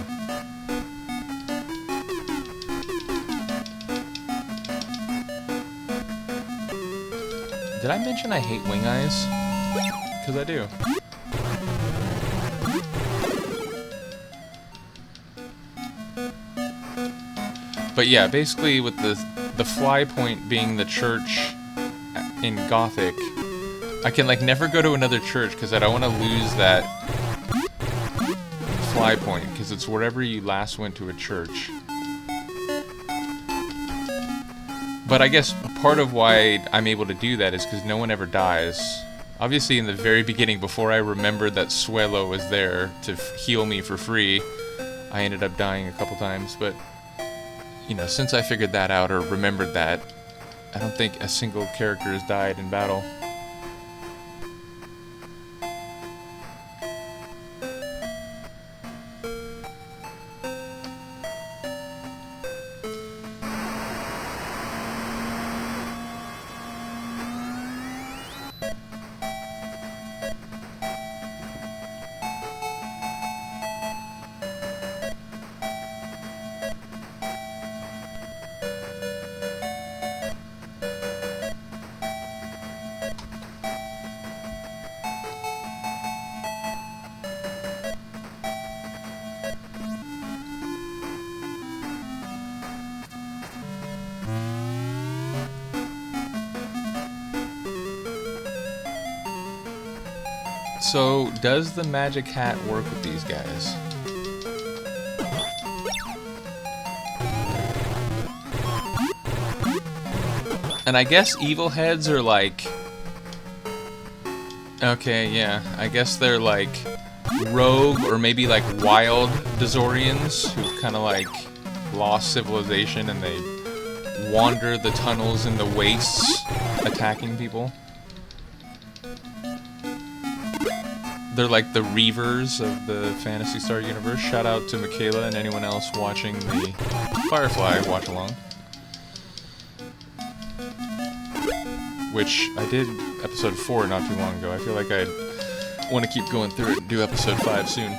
Did I mention I hate wing eyes? Because I do. But yeah, basically with the fly point being the church in Gothic, I can like never go to another church because I don't want to lose that fly point, because it's wherever you last went to a church. But I guess part of why I'm able to do that is because no one ever dies. Obviously in the very beginning, before I remembered that Suelo was there to heal me for free, I ended up dying a couple times, but you know, since I figured that out or remembered that, I don't think a single character has died in battle. So, does the magic hat work with these guys? And I guess evil heads are like... Okay, yeah. I guess they're like rogue or maybe like wild Dazorians who've kind of like lost civilization and they wander the tunnels and the wastes attacking people. They're like the Reavers of the Phantasy Star universe. Shout out to Michaela and anyone else watching the Firefly watch-along. Which I did episode 4 not too long ago. I feel like I want to keep going through it and do episode 5 soon.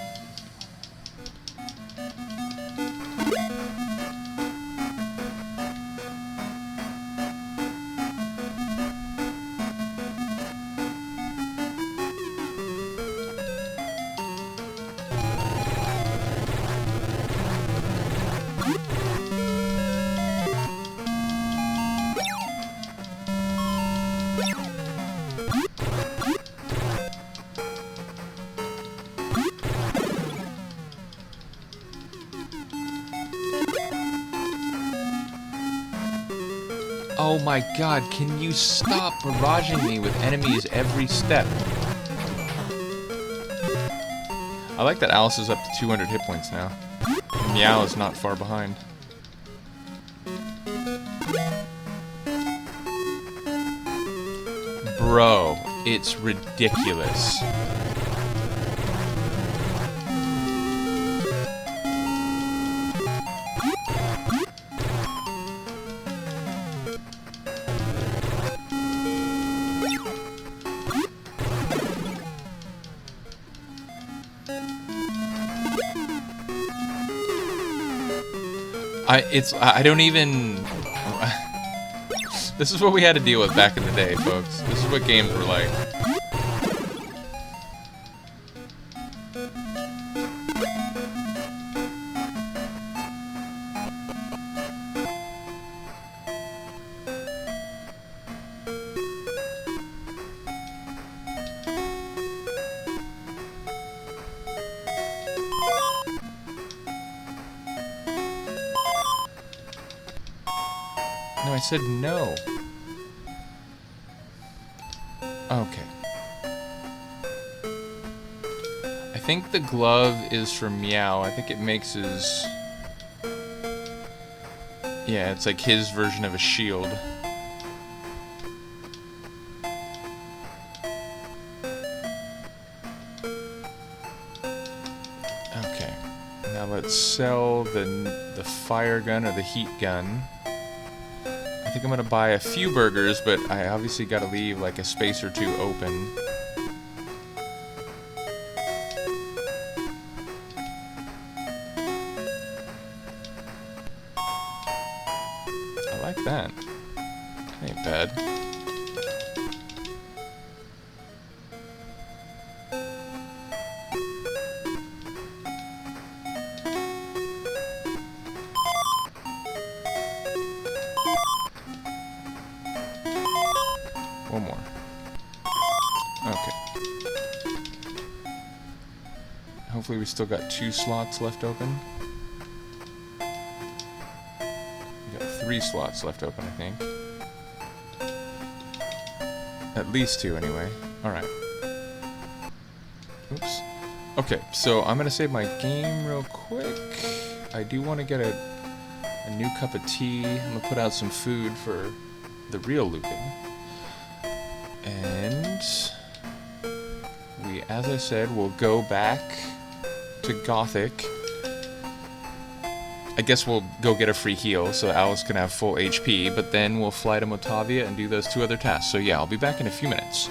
Oh my god, can you stop barraging me with enemies every step? I like that Alice is up to 200 hit points now. Meow is not far behind. Bro, it's ridiculous. I don't even... This is what we had to deal with back in the day, folks. This is what games were like. No, I said no. Okay. I think the glove is for Meow. I think it makes his... Yeah, it's like his version of a shield. Okay. Now let's sell the fire gun or the heat gun. I think I'm gonna buy a few burgers, but I obviously gotta leave like a space or two open. I like that. Ain't bad. One more. Okay. Hopefully we still got 2 slots left open. We got 3 slots left open, I think. At least 2, anyway. Alright. Oops. Okay, so I'm gonna save my game real quick. I do want to get a new cup of tea. I'm gonna put out some food for the real looping. And we, as I said, will go back to Gothic. I guess we'll go get a free heal so Alice can have full HP, but then we'll fly to Motavia and do those 2 other tasks. So yeah, I'll be back in a few minutes.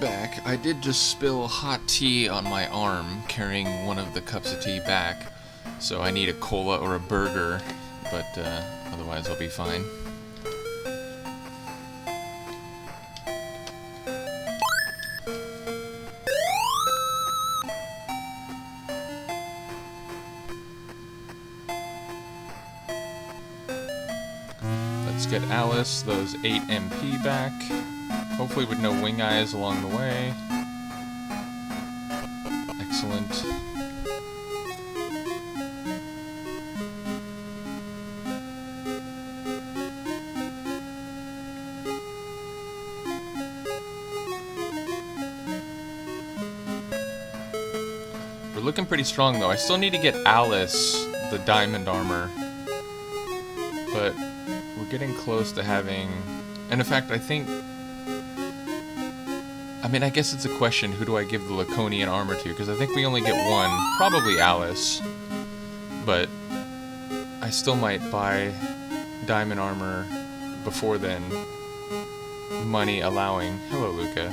back. I did just spill hot tea on my arm carrying one of the cups of tea back, so I need a cola or a burger, but otherwise I'll be fine. Let's get Alice those 8 MP back. Hopefully with no wing eyes along the way. Excellent. We're looking pretty strong though. I still need to get Alice the diamond armor, but we're getting close to having... And in fact, I mean, I guess it's a question, who do I give the Laconian armor to? Because I think we only get one. Probably Alice. But I still might buy diamond armor before then, money allowing. Hello, Luca.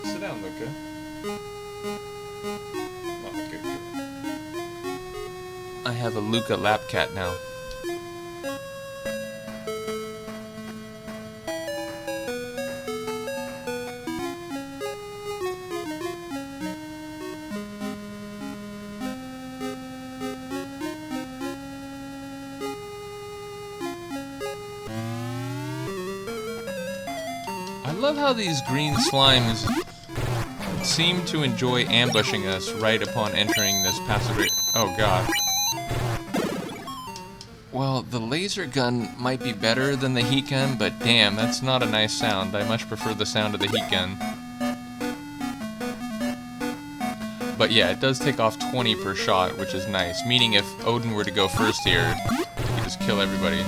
Sit down, Luca. Oh, okay, good. I have a Luca lap cat now. I love how these green slimes seem to enjoy ambushing us right upon entering this passageway. Oh god. Well, the laser gun might be better than the heat gun, but damn, that's not a nice sound. I much prefer the sound of the heat gun. But yeah, it does take off 20 per shot, which is nice. Meaning if Odin were to go first here, he could just kill everybody.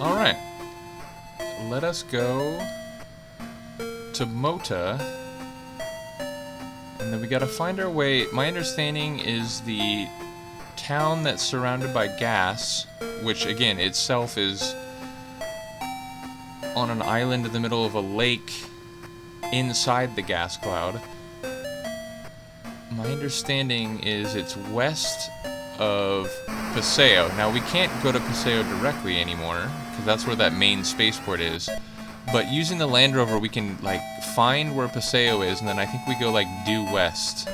Alright, let us go to Mota, and then we gotta find our way. My understanding is the town that's surrounded by gas, which again itself is on an island in the middle of a lake inside the gas cloud. My understanding is it's west of Paseo. Now we can't go to Paseo directly anymore, because that's where that main spaceport is. But using the Land Rover, we can like find where Paseo is, and then I think we go like due west.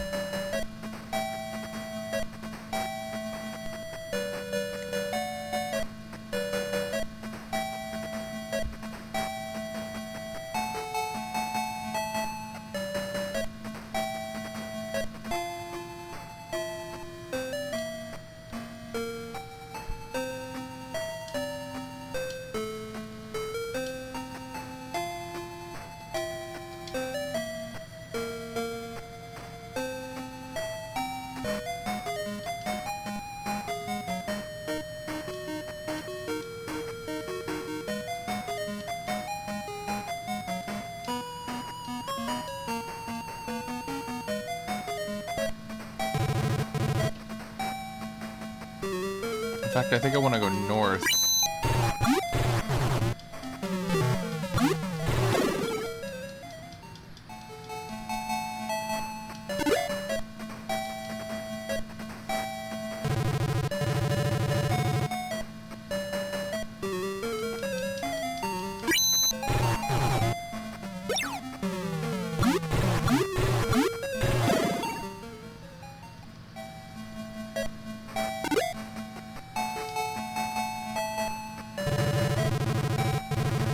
In fact, I think I want to go north.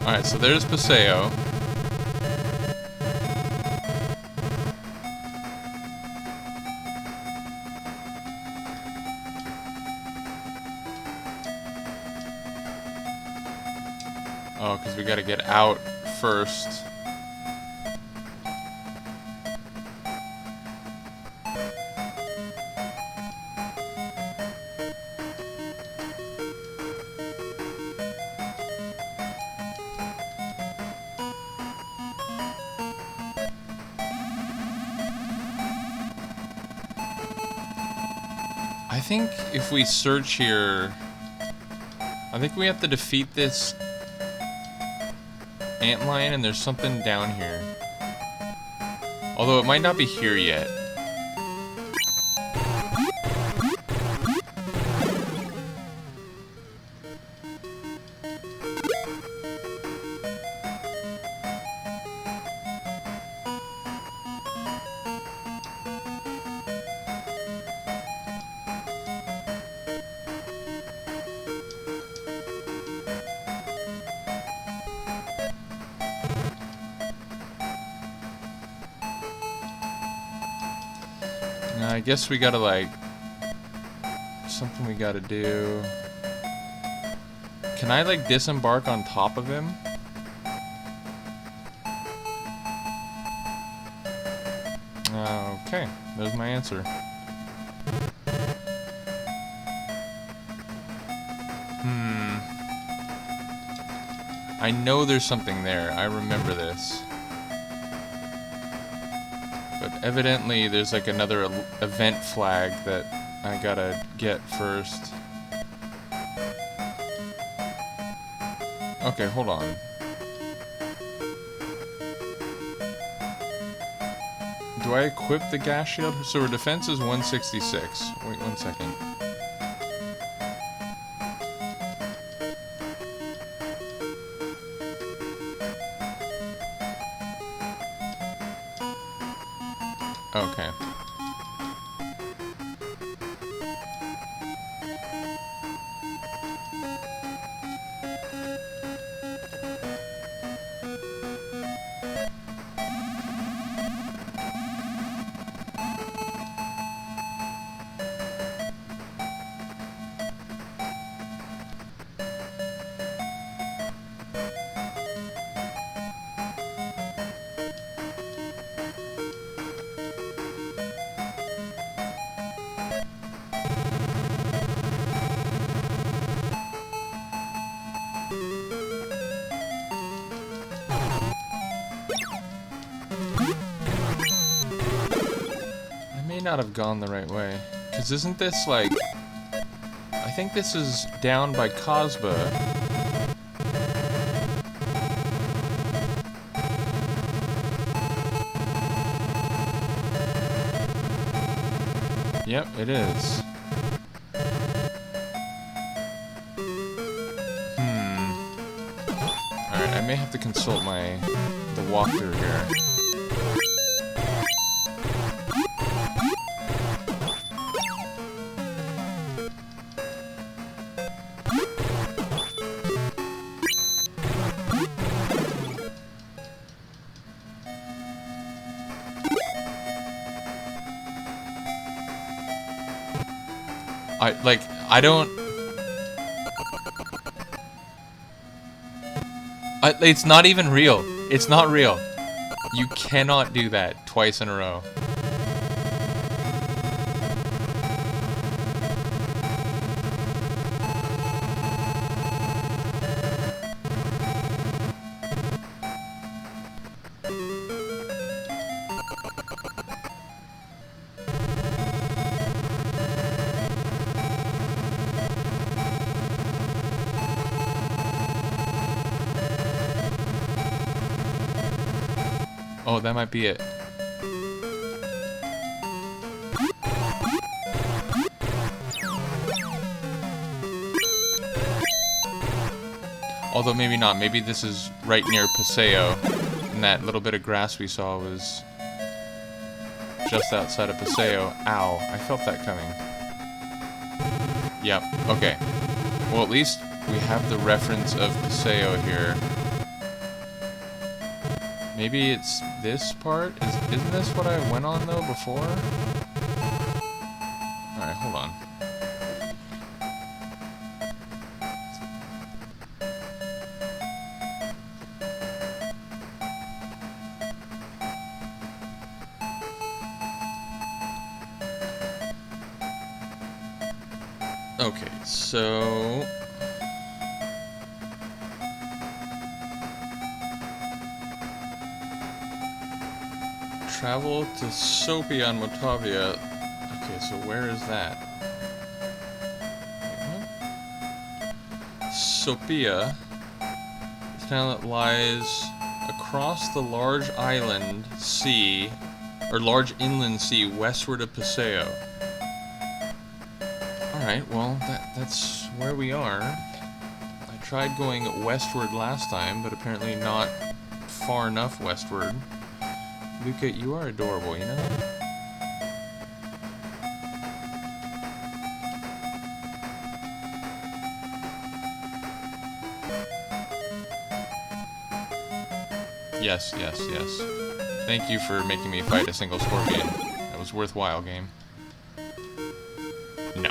Alright, so there's Paseo. Oh, because we gotta get out first. think if we search here, I think we have to defeat this antlion, and there's something down here. Although it might not be here yet. I guess we gotta, like, something we gotta do. Can I, like, disembark on top of him? Okay, there's my answer. I know there's something there. I remember this. But evidently there's like another event flag that I gotta get first. Okay, hold on. Do I equip the gas shield? So our defense is 166. Wait 1 second. Okay. Not have gone the right way, because isn't this like, I think this is down by Cosba. Yep, it is. Alright, I may have to consult the walkthrough here. I don't... it's not even real. It's not real. You cannot do that twice in a row. Oh, that might be it. Although maybe not. Maybe this is right near Paseo, and that little bit of grass we saw was just outside of Paseo. Ow, I felt that coming. Yep, okay. Well, at least we have the reference of Paseo here. Maybe it's this part? Isn't this what I went on, though, before? Alright, hold on. Okay, so... travel to Sophie on Motavia. Okay, so where is that? Sophia. This town that lies across the large island sea, or large inland sea westward of Paseo. Alright, well, that's where we are. I tried going westward last time, but apparently not far enough westward. Luca, you are adorable, you know? Yes, yes, yes. Thank you for making me fight a single scorpion. That was worthwhile, game. No.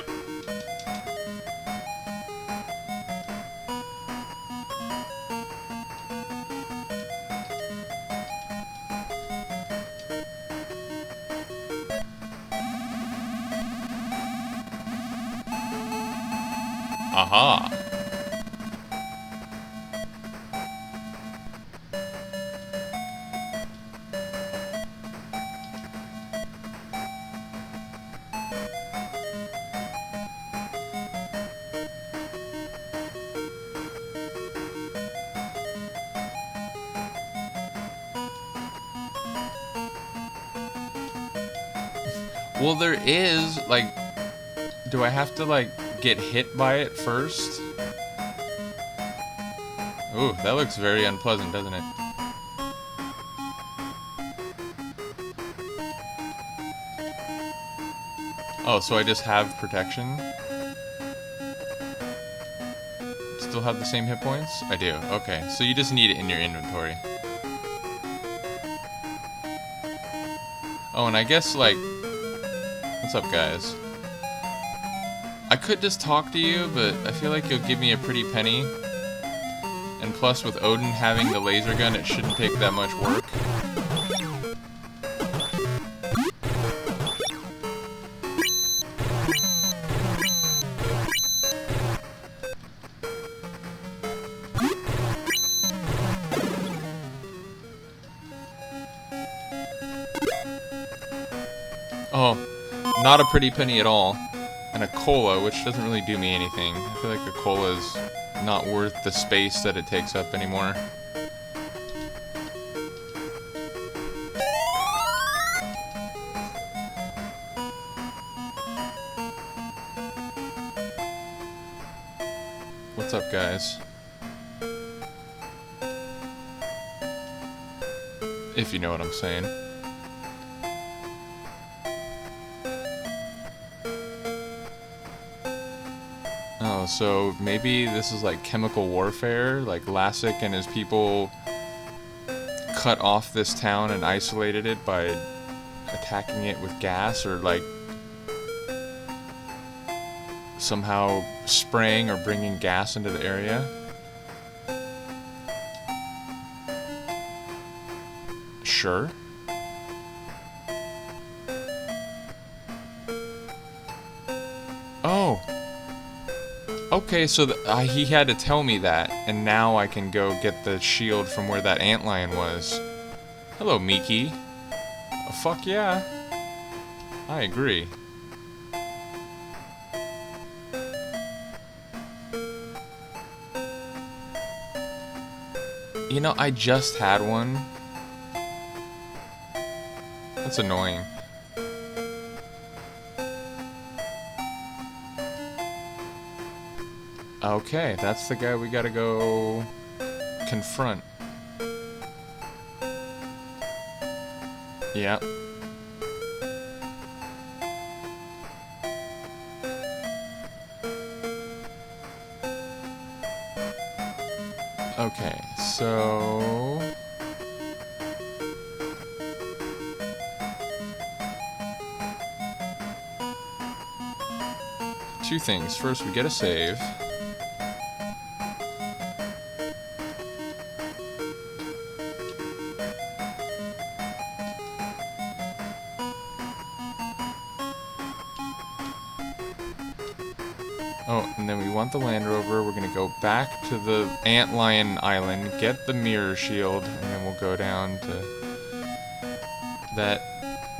Aha! Well, there is, like, do I have to, like, get hit by it first? Ooh, that looks very unpleasant, doesn't it? Oh, so I just have protection? Still have the same hit points? I do, okay. So you just need it in your inventory. Oh, and I guess, like... What's up, guys? I could just talk to you, but I feel like you'll give me a pretty penny. And plus, with Odin having the laser gun, it shouldn't take that much work. Oh, not a pretty penny at all. And a cola, which doesn't really do me anything. I feel like a cola is not worth the space that it takes up anymore. What's up, guys? If you know what I'm saying. Oh, so maybe this is like chemical warfare? Like Lassic and his people cut off this town and isolated it by attacking it with gas, or like somehow spraying or bringing gas into the area? Sure. Oh. Okay, so he had to tell me that, and now I can go get the shield from where that antlion was. Hello, Miki. Oh, fuck yeah. I agree. You know, I just had one. That's annoying. Okay, that's the guy we gotta go confront. Yeah. Okay, so... two things. First, we get a save. Oh, and then we want the Land Rover. We're gonna go back to the Antlion Island, get the mirror shield, and then we'll go down to that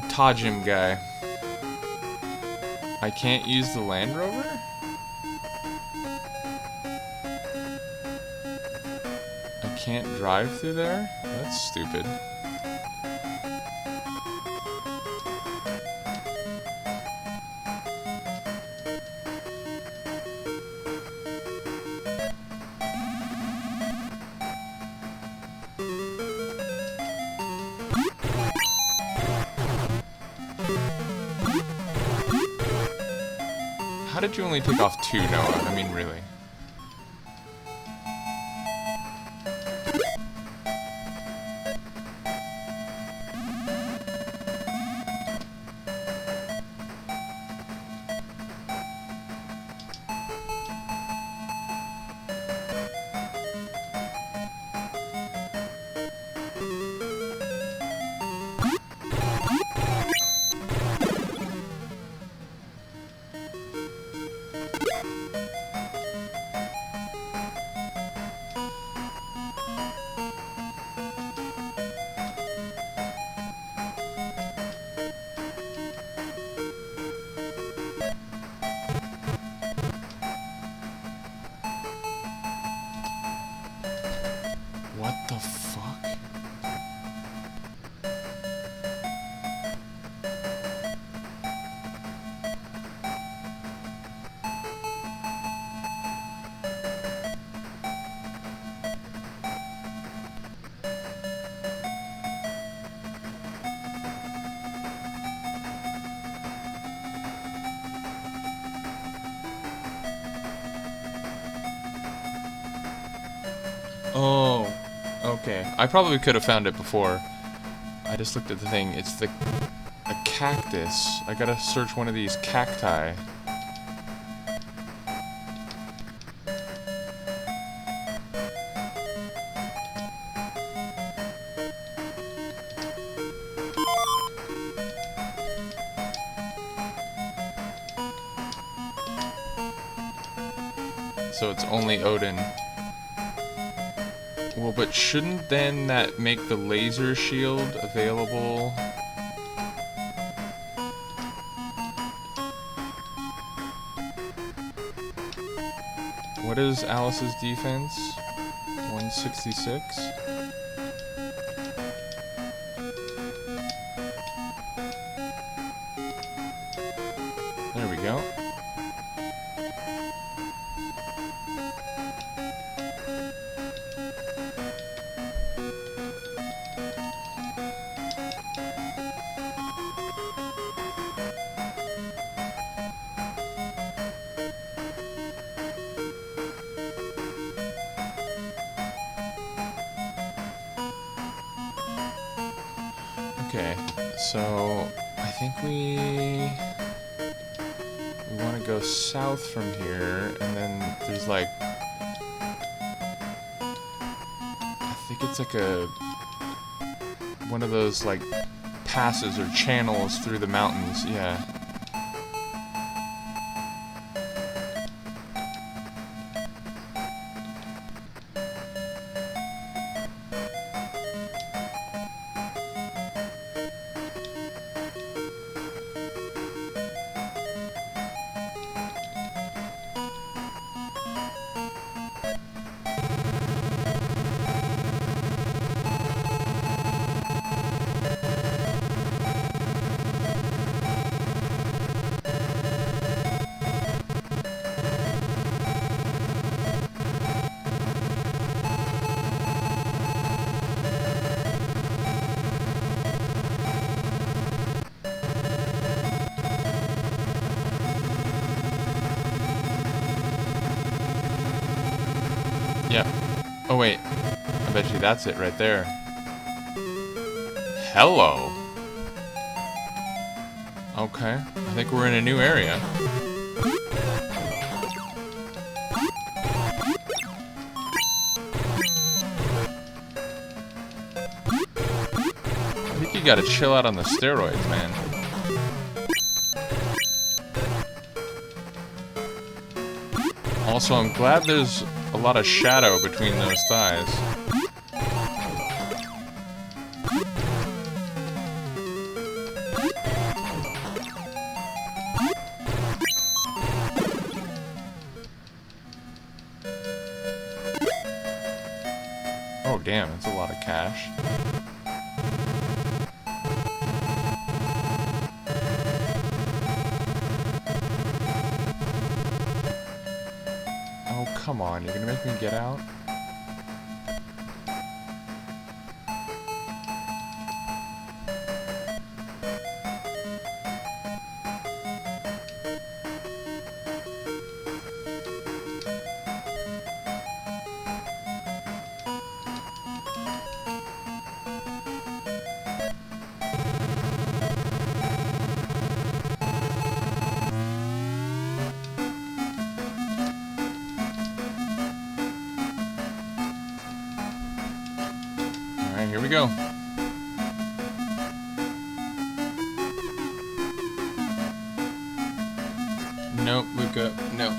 Tajim guy. I can't use the Land Rover? can't drive through there? That's stupid. How did you only take off 2, Noah? I mean, really. What the fuck? Oh, okay. I probably could have found it before. I just looked at the thing. It's a cactus. I gotta search one of these cacti. So it's only Odin. Well, but shouldn't then that make the laser shield available? What is Alice's defense? 166? There we go. Okay, so I think we want to go south from here, and then there's like, I think it's like one of those like passes or channels through the mountains, yeah. Yep. Oh wait, I bet you that's it right there. Hello. Okay, I think we're in a new area. I think you gotta chill out on the steroids, man. Also, I'm glad there's a lot of shadow between those thighs. Oh damn, that's a lot of cash. Oh, come on, you're gonna make me get out? Alright, here we go. Nope, Luca, no.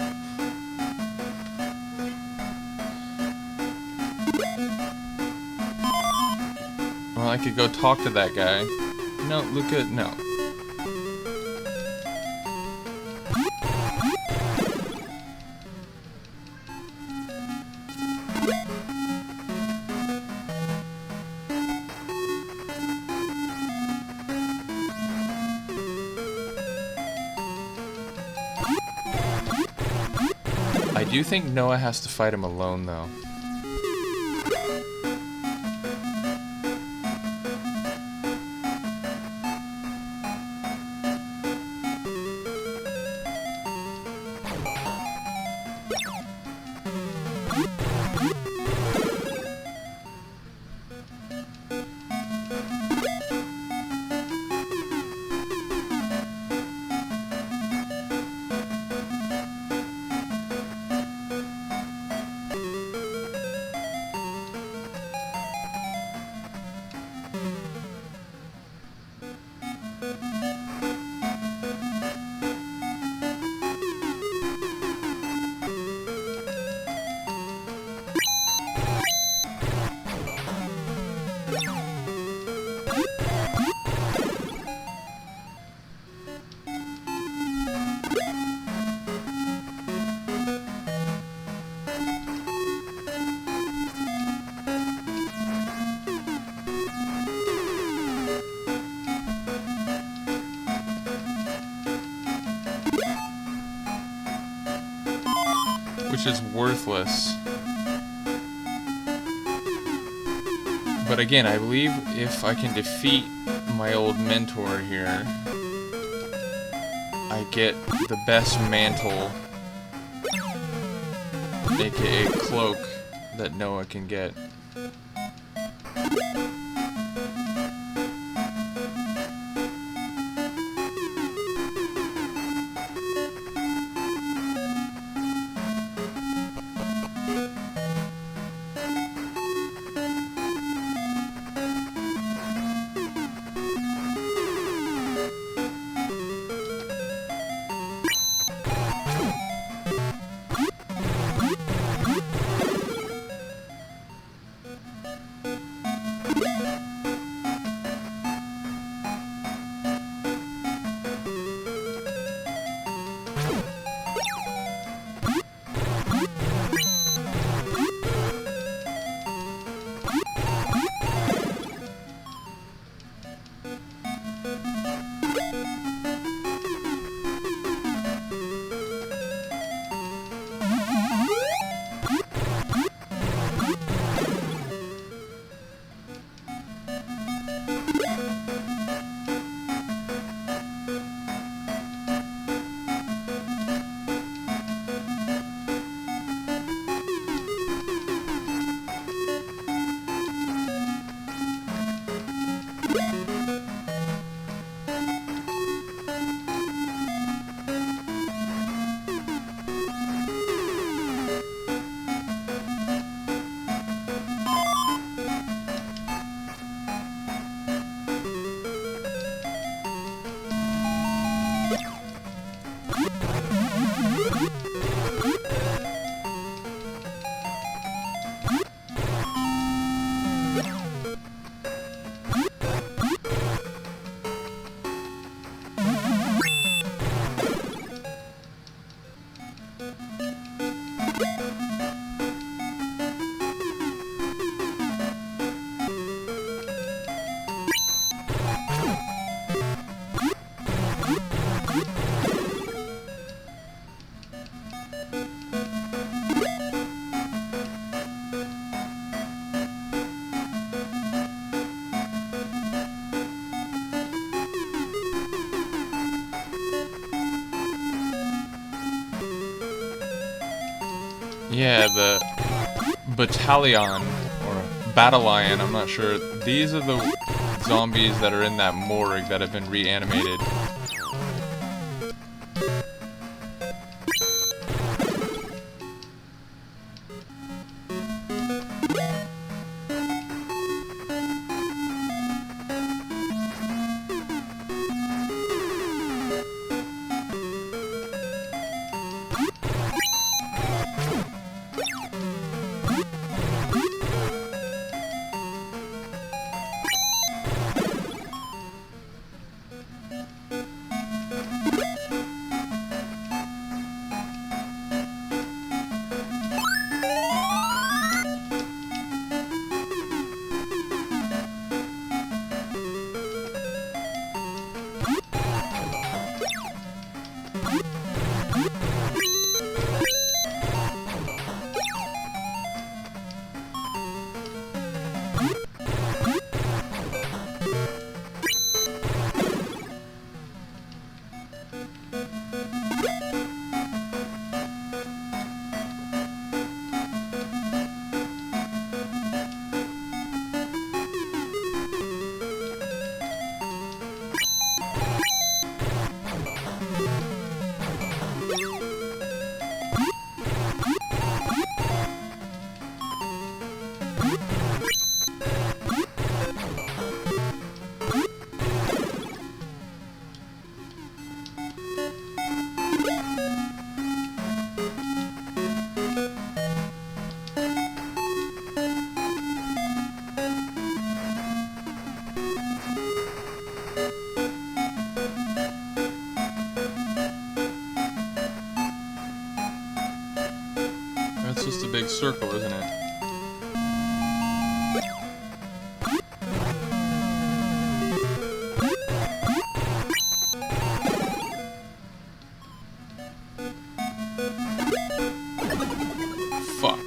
Well, I could go talk to that guy. No, Luca, no. I do think Noah has to fight him alone, though. Which is worthless. But again, I believe if I can defeat my old mentor here, I get the best mantle, aka cloak, that Noah can get. Yeah, the battalion, or battalion, I'm not sure. These are the zombies that are in that morgue that have been reanimated. That's just a big circle, isn't it? Fuck.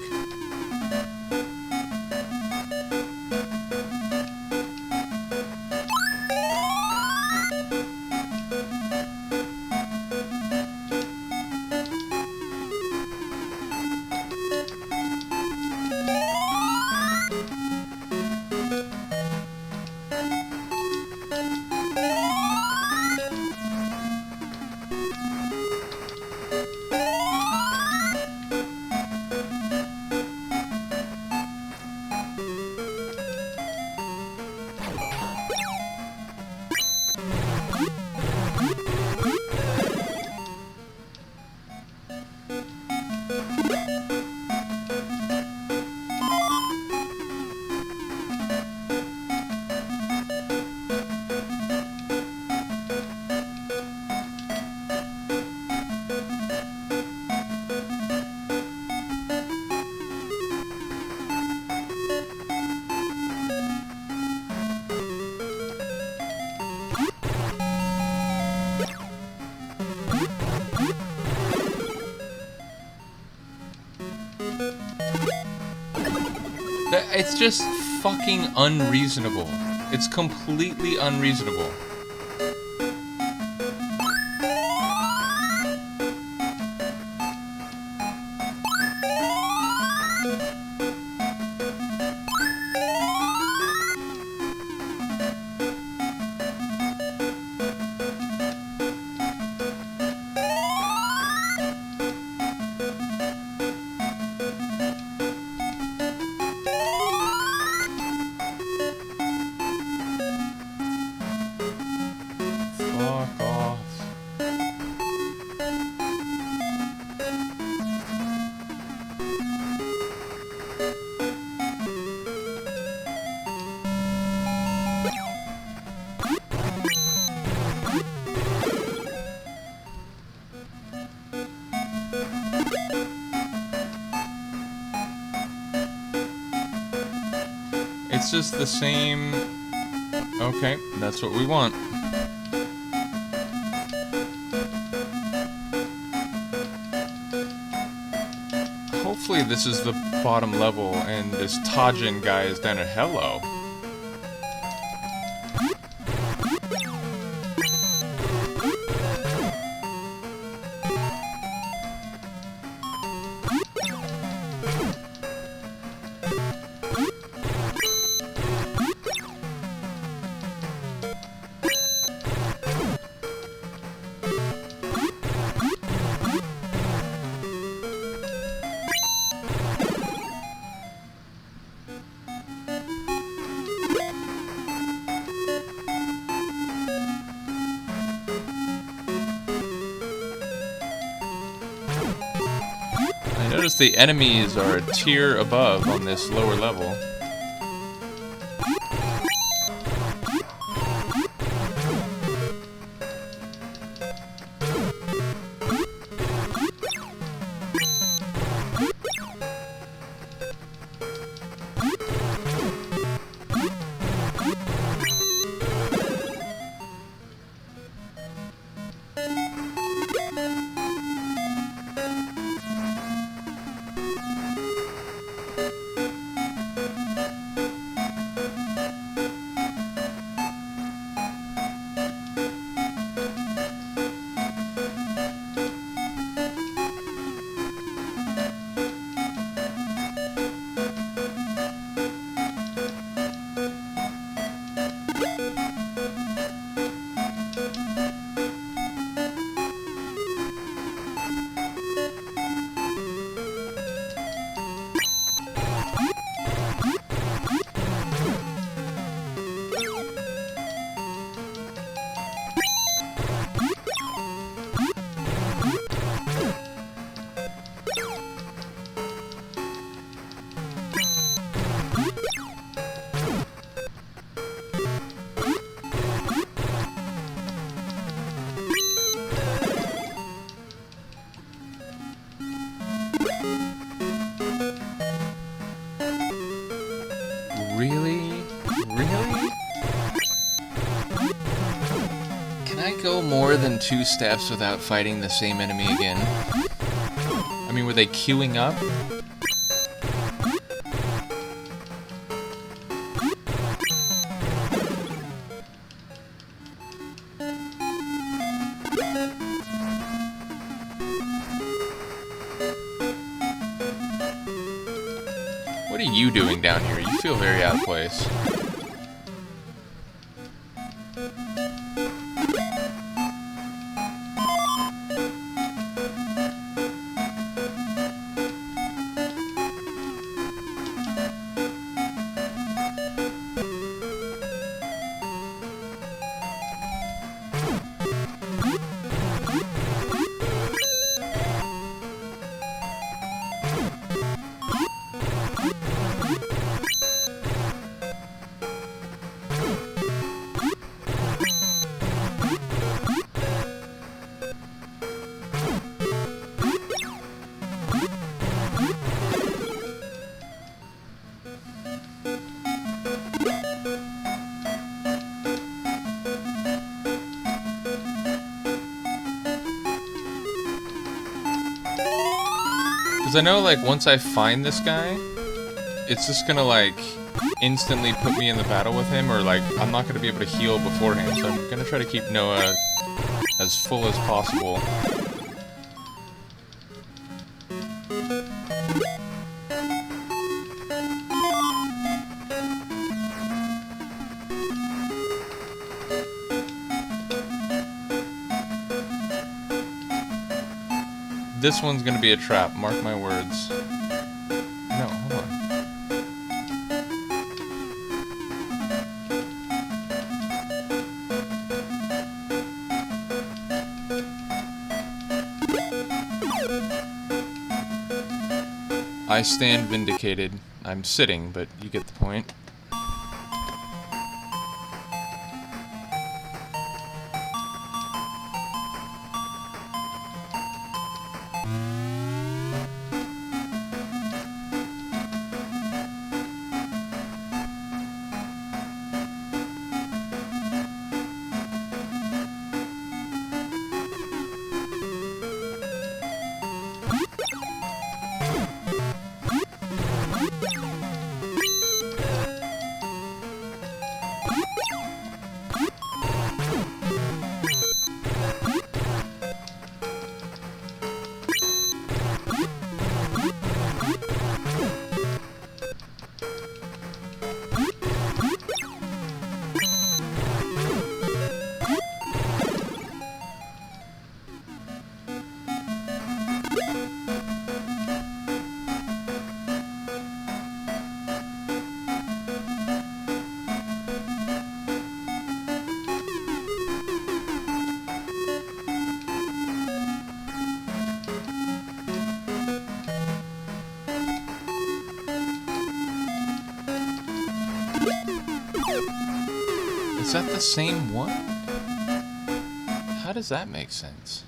It's just fucking unreasonable. It's completely unreasonable. Fuck off. It's just the same. Okay, that's what we want. Hopefully this is the bottom level and this Tajin guy is down at hello. notice the enemies are a tier above on this lower level. Really? Really? Can I go more than 2 steps without fighting the same enemy again? I mean, were they queuing up? What are you doing down here? You feel very out of place. Because I know, like, once I find this guy, it's just gonna, like, instantly put me in the battle with him, or, like, I'm not gonna be able to heal beforehand, so I'm gonna try to keep Noah as full as possible. This one's gonna be a trap, mark my words. No, hold on. I stand vindicated. I'm sitting, but you get the point. Is that the same one? How does that make sense?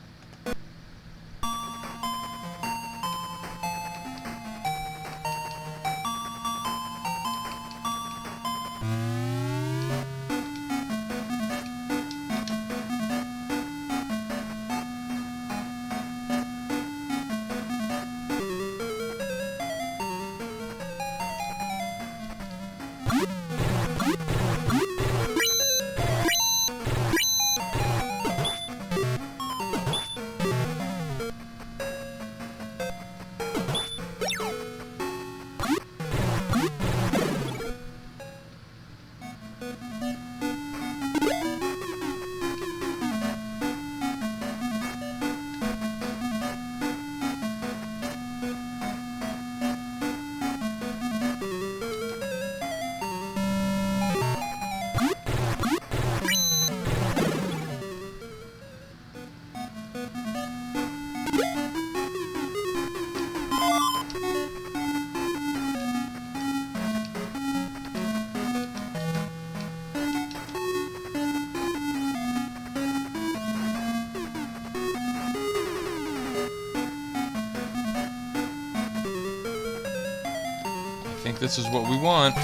I think this is what we want.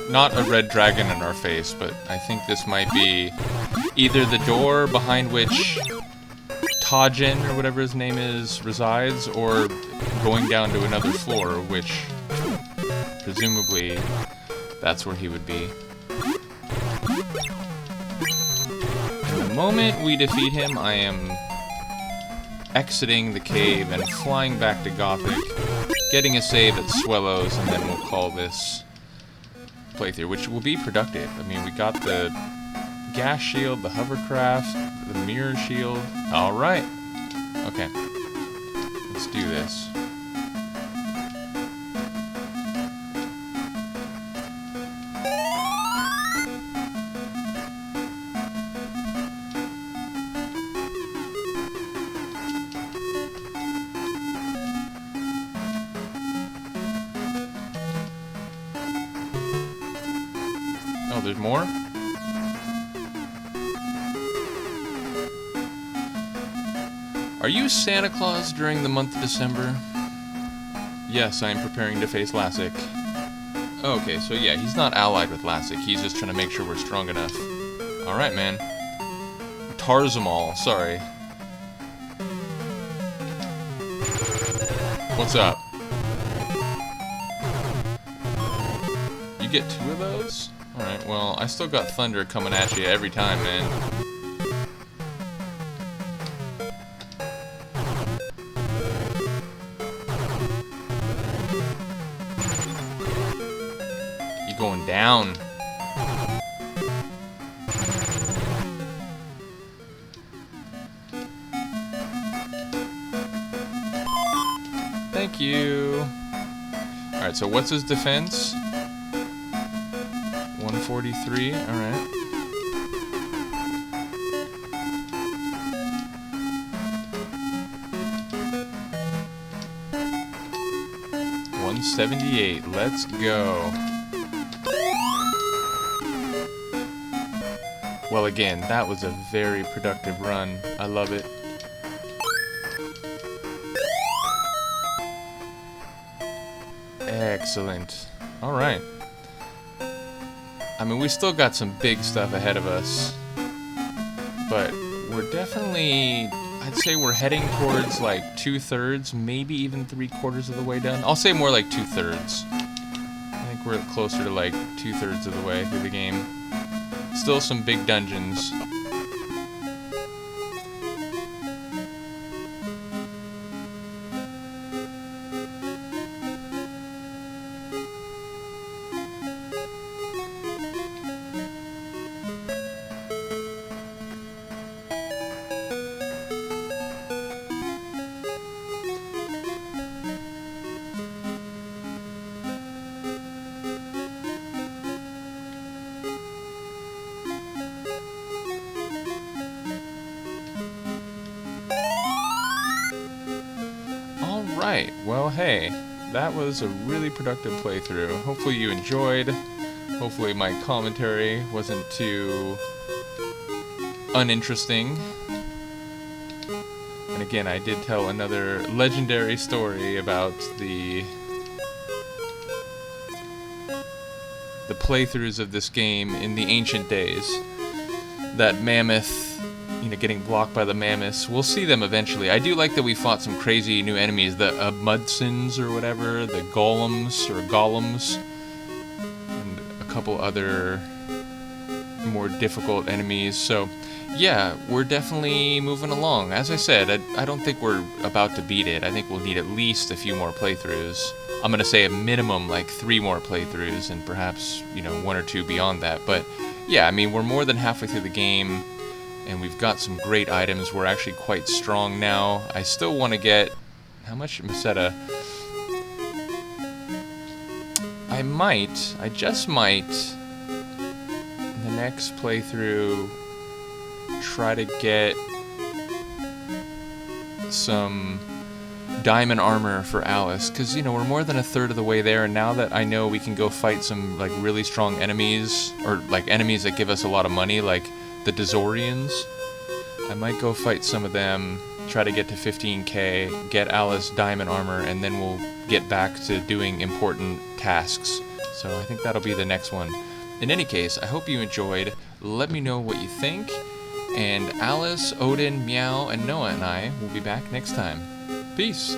Not a red dragon in our face, but I think this might be either the door behind which Tajin, or whatever his name is, resides, or going down to another floor, which presumably that's where he would be. And the moment we defeat him, I am exiting the cave and flying back to Gothic, getting a save at Swellows, and then we'll call this playthrough, which will be productive. I mean, we got the gas shield, the hovercraft, the mirror shield. Alright. Okay. Let's do this. Oh, there's more? Are you Santa Claus during the month of December? Yes, I am preparing to face Lassic. Okay, so yeah, he's not allied with Lassic. He's just trying to make sure we're strong enough. Alright, man. Tarzamal, sorry. What's up? You get 2 of those? Alright, well, I still got thunder coming at you every time, man. You going down. Thank you. Alright, so what's his defense? 143, alright. $178, let's go. Well, again, that was a very productive run. I love it. Excellent. Alright. I mean, we still got some big stuff ahead of us, but we're definitely, I'd say we're heading towards like 2/3, maybe even 3/4 of the way done. I'll say more like 2/3. I think we're closer to like 2/3 of the way through the game. Still some big dungeons. Alright, well hey, that was a really productive playthrough. Hopefully you enjoyed. Hopefully my commentary wasn't too uninteresting. And again, I did tell another legendary story about the playthroughs of this game in the ancient days. That mammoth, you know, getting blocked by the mammoths. We'll see them eventually. I do like that we fought some crazy new enemies, the mudsins or whatever, the golems, and a couple other more difficult enemies. So yeah, we're definitely moving along. As I said, I don't think we're about to beat it. I think we'll need at least a few more playthroughs. I'm gonna say a minimum like 3 more playthroughs, and perhaps, you know, 1 or 2 beyond that. But yeah, I mean, we're more than halfway through the game, and we've got some great items. We're actually quite strong now. I still want to get... How much Meseta? I just might, in the next playthrough, try to get some diamond armor for Alice, because, you know, we're more than a third of the way there, and now that I know we can go fight some, like, really strong enemies, or, like, enemies that give us a lot of money, like the Dazorians, I might go fight some of them, try to get to 15k, get Alice diamond armor, and then we'll get back to doing important tasks. So I think that'll be the next one. In any case, I hope you enjoyed. Let me know what you think, and Alice, Odin, Meow, and Noah and I will be back next time. Peace!